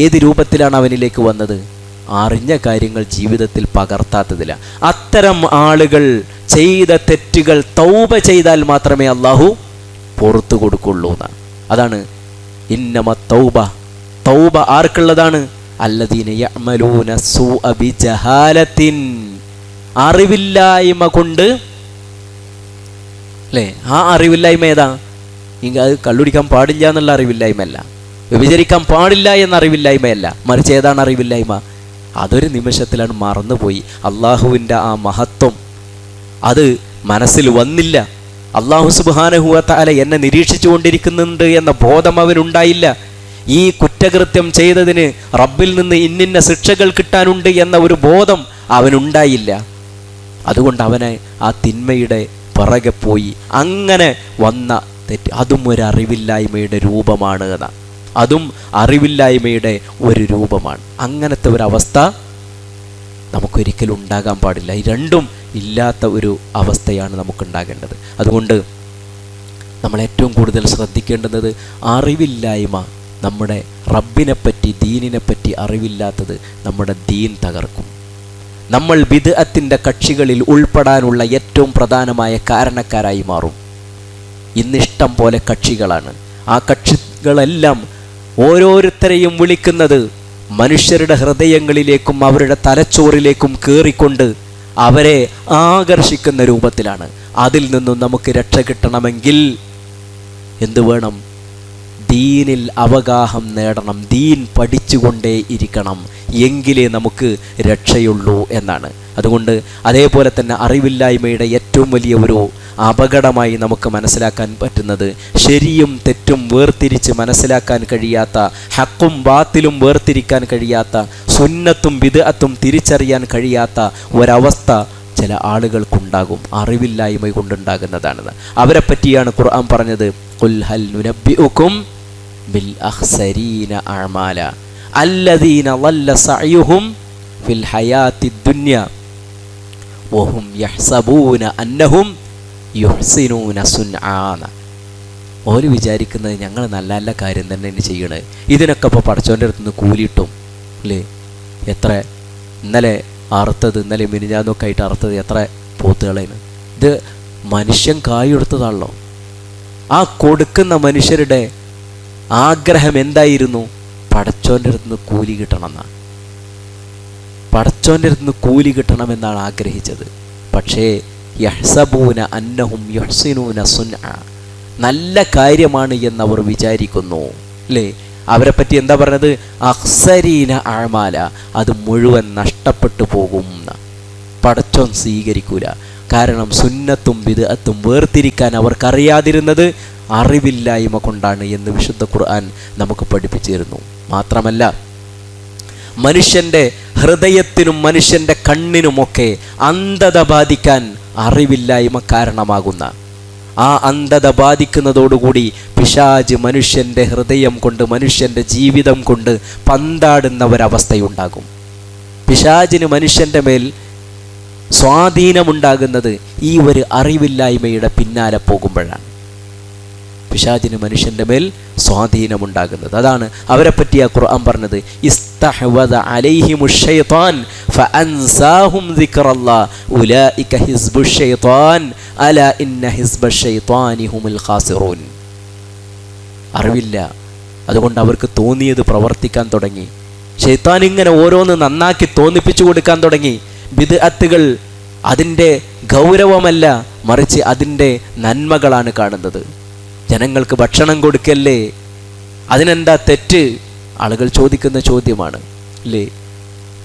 ഏത് രൂപത്തിലാണ് അവനിലേക്ക് വന്നത്? അറിഞ്ഞ കാര്യങ്ങൾ ജീവിതത്തിൽ പകർത്താത്തതില്ല. അത്തരം ആളുകൾ ചെയ്ത തെറ്റുകൾ തൗബ ചെയ്താൽ മാത്രമേ അള്ളാഹു പുറത്തു കൊടുക്കുള്ളൂ എന്നാണ്. അതാണ് ഇന്നമ തൗബ. തൗബ ആർക്കുള്ളതാണ്? അല്ലദീന യഅമലൂന സൂഅ ബിജഹാലത്തിൻ, അറിവില്ലായ്മ കൊണ്ട്, അല്ലേ? ആ അറിവില്ലായ്മ ഏതാ? അത് കള്ളുടിക്കാൻ പാടില്ല എന്നുള്ള അറിവില്ലായ്മയല്ല, വ്യഭിചരിക്കാൻ പാടില്ല എന്ന അറിവില്ലായ്മയല്ല, മറിച്ച് ഏതാണ് അറിവില്ലായ്മ? അതൊരു നിമിഷത്തിലാണ് മറന്നുപോയി. അള്ളാഹുവിൻ്റെ ആ മഹത്വം അത് മനസ്സിൽ വന്നില്ല. അള്ളാഹു സുബ്ഹാനഹു വ തആല എന്നെ നിരീക്ഷിച്ചു കൊണ്ടിരിക്കുന്നുണ്ട് എന്ന ബോധം അവനുണ്ടായില്ല. ഈ കുറ്റകൃത്യം ചെയ്തതിന് റബ്ബിൽ നിന്ന് ഇന്നിന്ന ശിക്ഷകൾ കിട്ടാനുണ്ട് എന്ന ഒരു ബോധം അവനുണ്ടായില്ല. അതുകൊണ്ട് അവനെ ആ തിന്മയുടെ പിറകെ പോയി. അങ്ങനെ വന്ന തെറ്റ് അതും ഒരു അറിവില്ലായ്മയുടെ രൂപമാണ് എന്നാണ്. അതും അറിവില്ലായ്മയുടെ ഒരു രൂപമാണ്. അങ്ങനത്തെ ഒരവസ്ഥ നമുക്കൊരിക്കലും ഉണ്ടാകാൻ പാടില്ല. ഈ രണ്ടും ഇല്ലാത്ത ഒരു അവസ്ഥയാണ് നമുക്കുണ്ടാകേണ്ടത്. അതുകൊണ്ട് നമ്മൾ ഏറ്റവും കൂടുതൽ ശ്രദ്ധിക്കേണ്ടുന്നത് അറിവില്ലായ്മ. നമ്മുടെ റബ്ബിനെപ്പറ്റി, ദീനിനെപ്പറ്റി അറിവില്ലാത്തത് നമ്മുടെ ദീൻ തകർക്കും. നമ്മൾ ബിദ്അത്തിന്റെ കക്ഷികളിൽ ഉൾപ്പെടാനുള്ള ഏറ്റവും പ്രധാനമായ കാരണക്കാരായി മാറും. ഇന്നിഷ്ടം പോലെ കക്ഷികളാണ്. ആ കക്ഷികളെല്ലാം ഓരോരുത്തരെയും വിളിക്കുന്നത് മനുഷ്യരുടെ ഹൃദയങ്ങളിലേക്കും അവരുടെ തലച്ചോറിലേക്കും കയറിക്കൊണ്ട് അവരെ ആകർഷിക്കുന്ന രൂപത്തിലാണ്. അതിൽ നിന്നും നമുക്ക് രക്ഷ കിട്ടണമെങ്കിൽ എന്ത് വേണം? ദീനിൽ അവഗാഹം നേടണം. ദീൻ പഠിച്ചുകൊണ്ടേ ഇരിക്കണം, എങ്കിലേ നമുക്ക് രക്ഷയുള്ളൂ എന്നാണ്. അതുകൊണ്ട് അതേപോലെ തന്നെ അറിവില്ലായ്മയുടെ ഏറ്റവും വലിയ ഒരു അപകടമായി നമുക്ക് മനസ്സിലാക്കാൻ പറ്റുന്നത്, ശരിയും തെറ്റും വേർതിരിച്ച് മനസ്സിലാക്കാൻ കഴിയാത്ത, ഹക്കും ബാത്തിലും വേർതിരിക്കാൻ കഴിയാത്ത, സുന്നത്തും ബിദ്അത്തും തിരിച്ചറിയാൻ കഴിയാത്ത ഒരവസ്ഥ ചില ആളുകൾക്കുണ്ടാകും. അറിവില്ലായ്മ കൊണ്ടുണ്ടാകുന്നതാണെന്ന്. അവരെ പറ്റിയാണ് ഖുർആൻ പറഞ്ഞത്, ഖുൽ ഹൽ നുനബ്ബിഉകും ബിൽ അഖ്സരീന അഅമാല അല്ലദീന ളല്ല സഅയുഹും ഫിൽ ഹയാത്തിദ് ദുനിയ വഹും യഹ്സബൂന അന്നഹും യുഹ്സിനൂന സുൻആന. ഓല് വിചാരിക്കുന്നത് ഞങ്ങൾ നല്ല നല്ല കാര്യം തന്നെ ചെയ്യണേ, ഇതിനൊക്കെ ഇപ്പോൾ പടച്ചോൻ്റെ അടുത്ത് നിന്ന് കൂലിയിട്ടും അല്ലേ? എത്ര ഇന്നലെ അറുത്തത്, ഇന്നലെ മിനിഞ്ഞാന്നൊക്കെ ആയിട്ട് അറുത്തത് എത്ര പോത്തുകളാണ്. ഇത് മനുഷ്യൻ കായ് കൊടുത്തതാണല്ലോ. ആ കൊടുക്കുന്ന മനുഷ്യരുടെ ആഗ്രഹം എന്തായിരുന്നു? പടച്ചോൻ്റെ അടുത്ത് നിന്ന് കൂലി കിട്ടണമെന്നാണ്. പടച്ചോൻ്റെ അടുത്ത് നിന്ന് കൂലി കിട്ടണമെന്നാണ് ആഗ്രഹിച്ചത്. പക്ഷേ യഹ്സബൂന അന്നഹും യുഹ്സിനൂന സുൻആ, നല്ല കാര്യമാണ് എന്നവർ വിചാരിക്കുന്നു അല്ലേ? അവരെ പറ്റി എന്താ പറഞ്ഞത്? അഖ്സരീന അഅമാല, അത് മുഴുവൻ നഷ്ടപ്പെട്ടു പോകും. പടച്ചോൻ സ്വീകരിക്കൂല. കാരണം സുന്നത്തും ബിദ്അത്തും വേർതിരിക്കാൻ അവർക്കറിയാതിരുന്നത് അറിവില്ലായ്മ കൊണ്ടാണ് എന്ന് വിശുദ്ധ ഖുർആൻ നമുക്ക് പഠിപ്പിച്ചിരുന്നു. മാത്രമല്ല, മനുഷ്യൻ്റെ ഹൃദയത്തിനും മനുഷ്യൻ്റെ കണ്ണിനുമൊക്കെ അന്ധത ബാധിക്കാൻ അറിവില്ലായ്മ കാരണമാകുന്ന, ആ അന്ധത ബാധിക്കുന്നതോടുകൂടി പിശാച് മനുഷ്യൻ്റെ ഹൃദയം കൊണ്ട്, മനുഷ്യൻ്റെ ജീവിതം കൊണ്ട് പന്താടുന്ന ഒരവസ്ഥയുണ്ടാകും. പിശാചിന് മനുഷ്യൻ്റെ മേൽ സ്വാധീനമുണ്ടാകുന്നത് ഈ ഒരു അറിവില്ലായ്മയുടെ പിന്നാലെ പോകുമ്പോഴാണ്. പിശാചിന് മനുഷ്യൻ്റെ മേൽ സ്വാധീനമുണ്ടാകുന്നത്. അതാണ് അവരെ പറ്റി ആ ഖുർആൻ പറഞ്ഞത്, ഇസ്തഹ്വദ അലൈഹിമുശ് ശൈത്താൻ ഫഅൻസാഹും ദിക്റല്ലാഹ് ഉലൈക ഹിസ്ബുശ് ശൈത്താൻ അലാ ഇന്ന ഹിസ്ബശ് ശൈത്താനി ഹുമുൽ ഖാസിറൂൻ. അറിവില്ല, അതുകൊണ്ട് അവർക്ക് തോന്നിയത് പ്രവർത്തിക്കാൻ തുടങ്ങി. ശൈത്താൻ ഇങ്ങനെ ഓരോന്ന് നന്നാക്കി തോന്നിപ്പിച്ചു കൊടുക്കാൻ തുടങ്ങി. ബിദ്അത്തുകൾ അതിൻ്റെ ഗൗരവമല്ല, മറിച്ച് അതിൻ്റെ നന്മകളാണ് കാണുന്നത്. ജനങ്ങൾക്ക് ഭക്ഷണം കൊടുക്കല്ലേ, അതിനെന്താ തെറ്റ്? ആളുകൾ ചോദിക്കുന്ന ചോദ്യമാണ് അല്ലേ?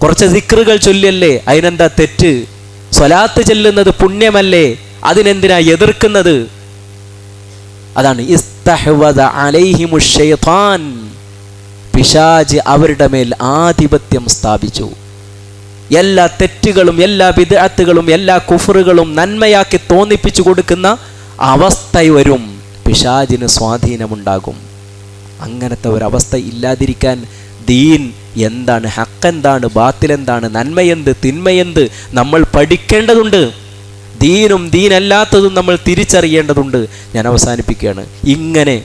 കുറച്ച് ദിക്റുകൾ ചൊല്ലല്ലേ, അതിനെന്താ തെറ്റ്? സ്വലാത്ത് ചെല്ലുന്നത് പുണ്യമല്ലേ, അതിനെന്തിനാ എതിർക്കുന്നത്? അതാണ് ഇസ്തഹ്വദ അലൈഹിമുശ് ശൈത്താൻ. പിശാച് അവരുടെ മേൽ ആധിപത്യം സ്ഥാപിച്ചു. എല്ലാ തെറ്റുകളും എല്ലാ ബിദ്അത്തുകളും എല്ലാ കുഫറുകളും നന്മയാക്കി തോന്നിപ്പിച്ചു കൊടുക്കുന്ന അവസ്ഥ വരും. പിശാചിന് സ്വാധീനമുണ്ടാകും. അങ്ങനത്തെ ഒരവസ്ഥ ഇല്ലാതിരിക്കാൻ ദീൻ എന്താണ്, ഹക്കെന്താണ്, ബാത്തിലെന്താണ്, നന്മയെന്ത്, തിന്മയെന്ത് നമ്മൾ പഠിക്കേണ്ടതുണ്ട്. ദീനും ദീനല്ലാത്തതും നമ്മൾ തിരിച്ചറിയേണ്ടതുണ്ട്. ഞാൻ അവസാനിപ്പിക്കുകയാണ്. ഇങ്ങനെ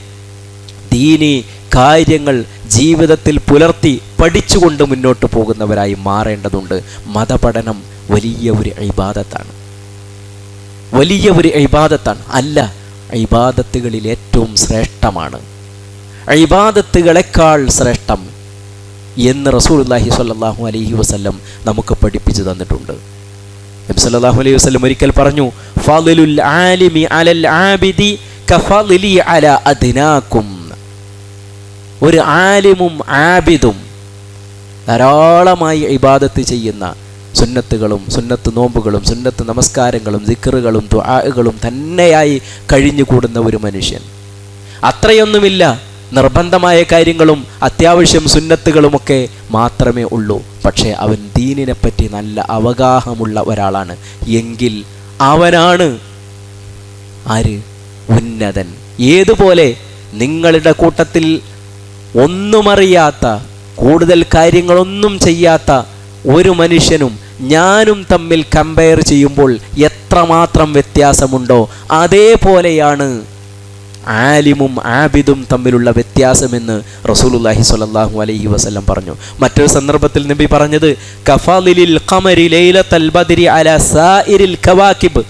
ദീനി കാര്യങ്ങൾ ജീവിതത്തിൽ പുലർത്തി പഠിച്ചുകൊണ്ട് മുന്നോട്ട് പോകുന്നവരായി മാറേണ്ടതുണ്ട്. മതപഠനം വലിയ ഒരു ഇബാദത്താണ്. വലിയ ഒരു ഇബാദത്താണ്. അല്ല, ഇബാദത്തുകളിൽ ഏറ്റവും ശ്രേഷ്ഠമാണ്, ഇബാദത്തുകളെക്കാൾ ശ്രേഷ്ഠം എന്ന് റസൂലുള്ളാഹി സ്വല്ലല്ലാഹു അലൈഹി വസല്ലം നമുക്ക് പഠിപ്പിച്ചു തന്നിട്ടുണ്ട്. നബി സല്ലല്ലാഹു അലൈഹി വസല്ലം ഒരിക്കൽ പറഞ്ഞു, ഫളിലുൽ ആലിമി അലൽ ആബിദി കഫളിലി അലാ അദ്നാകും. ഒരു ആലിമും ആബിദും ധാരാളമായി ഇബാദത്ത് ചെയ്യുന്ന, സുന്നത്തുകളും സുന്നത്ത് നോമ്പുകളും സുന്നത്ത് നമസ്കാരങ്ങളും ദിക്റുകളും ദുആകളും തന്നെയായി കഴിഞ്ഞുകൂടുന്ന ഒരു മനുഷ്യൻ, അത്രയൊന്നുമില്ല, നിർബന്ധമായ കാര്യങ്ങളും അത്യാവശ്യം സുന്നത്തുകളുമൊക്കെ മാത്രമേ ഉള്ളൂ, പക്ഷേ അവൻ ദീനിനെ പറ്റി നല്ല അവഗാഹമുള്ള ഒരാളാണ് എങ്കിൽ അവനാണ് ആര്? ഉന്നതൻ. ഏതുപോലെ നിങ്ങളുടെ കൂട്ടത്തിൽ ഒന്നുമറിയാത്ത, കൂടുതൽ കാര്യങ്ങളൊന്നും ചെയ്യാത്ത ഒരു മനുഷ്യനും ഞാനും തമ്മിൽ കമ്പയർ ചെയ്യുമ്പോൾ എത്രമാത്രം വ്യത്യാസമുണ്ടോ അതേപോലെയാണ് ആലിമും ആബിദും തമ്മിലുള്ള വ്യത്യാസമെന്ന് റസൂലുള്ളാഹി സ്വല്ലല്ലാഹു അലൈഹി വസല്ലം പറഞ്ഞു. മറ്റൊരു സന്ദർഭത്തിൽ നബി പറഞ്ഞത്, കഫളിലിൽ ഖമരി ലൈലത്തുൽ ബദ്രി അലാ സായിരിൽ കവാകിബ്.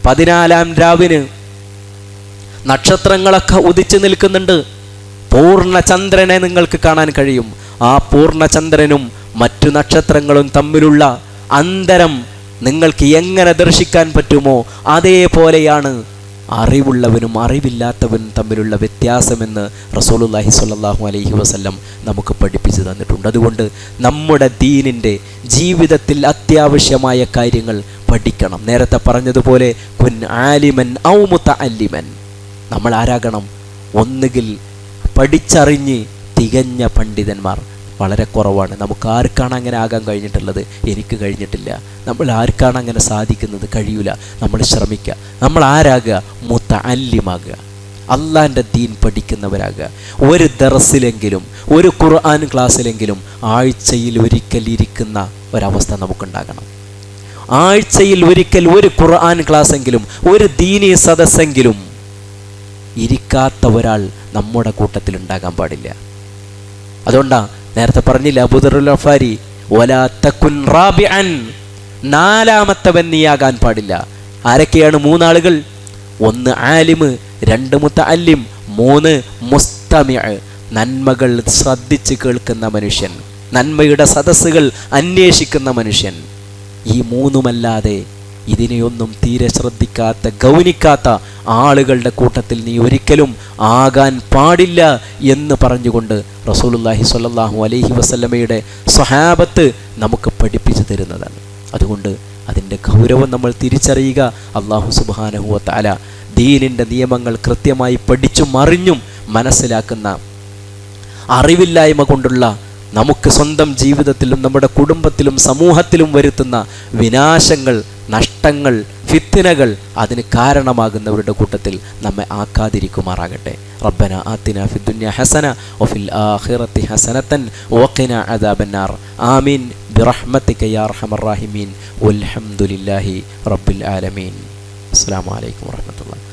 14-ാം രാവിന് നക്ഷത്രങ്ങളൊക്കെ ഉദിച്ചു നിൽക്കുന്നുണ്ട്, പൂർണ്ണചന്ദ്രനെ നിങ്ങൾക്ക് കാണാൻ കഴിയും. ആ പൂർണ്ണചന്ദ്രനും മറ്റു നക്ഷത്രങ്ങളും തമ്മിലുള്ള അന്തരം നിങ്ങൾക്ക് എങ്ങനെ ദർശിക്കാൻ പറ്റുമോ അതേപോലെയാണ് അറിവുള്ളവനും അറിവില്ലാത്തവനും തമ്മിലുള്ള വ്യത്യാസമെന്ന് റസൂലുള്ളാഹി സ്വല്ലല്ലാഹു അലൈഹി വസല്ലം നമുക്ക് പഠിപ്പിച്ചു തന്നിട്ടുണ്ട്. അതുകൊണ്ട് നമ്മുടെ ദീനിൻ്റെ ജീവിതത്തിൽ അത്യാവശ്യമായ കാര്യങ്ങൾ പഠിക്കണം. നേരത്തെ പറഞ്ഞതുപോലെ കുൻ ആലിമൻ ഔ മുതഅല്ലിമൻ. നമ്മൾ ആരാകണം? ഒന്നുകിൽ പഠിച്ചറിഞ്ഞ് തികഞ്ഞ പണ്ഡിതന്മാർ വളരെ കുറവാണ്. നമുക്ക് ആർക്കാണ് അങ്ങനെ ആകാൻ കഴിഞ്ഞിട്ടുള്ളത്? എനിക്ക് കഴിഞ്ഞിട്ടില്ല. നമ്മൾ ആർക്കാണ് അങ്ങനെ സാധിക്കുന്നത്? കഴിയൂല. നമ്മൾ ശ്രമിക്കുക. നമ്മൾ ആരാകുക? മുതഅല്ലിമാകുക, അള്ളാൻ്റെ ദീൻ പഠിക്കുന്നവരാകുക. ഒരു ദർസിലെങ്കിലും ഒരു ഖുർആൻ ക്ലാസ്സിലെങ്കിലും ആഴ്ചയിൽ ഒരിക്കൽ ഇരിക്കുന്ന ഒരവസ്ഥ നമുക്കുണ്ടാകണം. ആഴ്ചയിൽ ഒരിക്കൽ ഒരു ഖുർആൻ ക്ലാസ്സെങ്കിലും ഒരു ദീനീ സദസ്സെങ്കിലും ഇരിക്കാത്ത ഒരാൾ നമ്മുടെ കൂട്ടത്തിൽ ഉണ്ടാകാൻ പാടില്ല. അതുകൊണ്ടാ നേരത്തെ പറഞ്ഞില്ല, അബൂദറുൽ ഗഫാരി വലാ തകുൻ റാബിഅൻ, നാലാമത്തവൻ നീയാകാൻ പാടില്ല. ആരൊക്കെയാണ് 3 ആളുകൾ? 1 ആലിമ്, 2 മുതഅല്ലിം, 3 മുസ്തമിഅ്, നന്മകൾ ശ്രദ്ധിച്ച് കേൾക്കുന്ന മനുഷ്യൻ, നന്മയുടെ സദസ്സുകൾ അന്വേഷിക്കുന്ന മനുഷ്യൻ. ഈ 3മല്ലാതെ ഇതിനെയൊന്നും തീരെ ശ്രദ്ധിക്കാത്ത, ഗൗനിക്കാത്ത ആളുകളുടെ കൂട്ടത്തിൽ നീ ഒരിക്കലും ആകാൻ പാടില്ല എന്ന് പറഞ്ഞുകൊണ്ട് റസൂലുള്ളാഹി സ്വല്ലല്ലാഹു അലൈഹി വസല്ലമയുടെ സ്വഹാബത്ത് നമുക്ക് പഠിപ്പിച്ചു തരുന്നതാണ്. അതുകൊണ്ട് അതിൻ്റെ ഗൗരവം നമ്മൾ തിരിച്ചറിയുക. അല്ലാഹു സുബ്ഹാനഹു വ തആല ദീനിൻ്റെ നിയമങ്ങൾ കൃത്യമായി പഠിച്ചും അറിഞ്ഞും മനസ്സിലാക്കുന്ന, അറിവില്ലായ്മ കൊണ്ടുള്ള നമുക്ക് സ്വന്തം ജീവിതത്തിലും നമ്മുടെ കുടുംബത്തിലും സമൂഹത്തിലും വരുത്തുന്ന വിനാശങ്ങൾ, നഷ്ടങ്ങൾ, ഫിത്നകൾ അതിന് കാരണമാകുന്നവരുടെ കൂട്ടത്തിൽ നമ്മെ ആക്കാതിരിക്കുമാറാകട്ടെ. റബ്ബന ആതിന ഫിദ്ദുനിയ ഹസന വഫിൽ ആഖിറതി ഹസനതൻ വഖിന അദാബന്നാർ. ആമീൻ ബിറഹ്മതിക യാ അർഹമർ റഹീമീൻ. വൽഹംദുലില്ലാഹി റബ്ബിൽ ആലമീൻ. അസ്സലാമു അലൈക്കും വറഹ്മത്തുള്ളാഹി.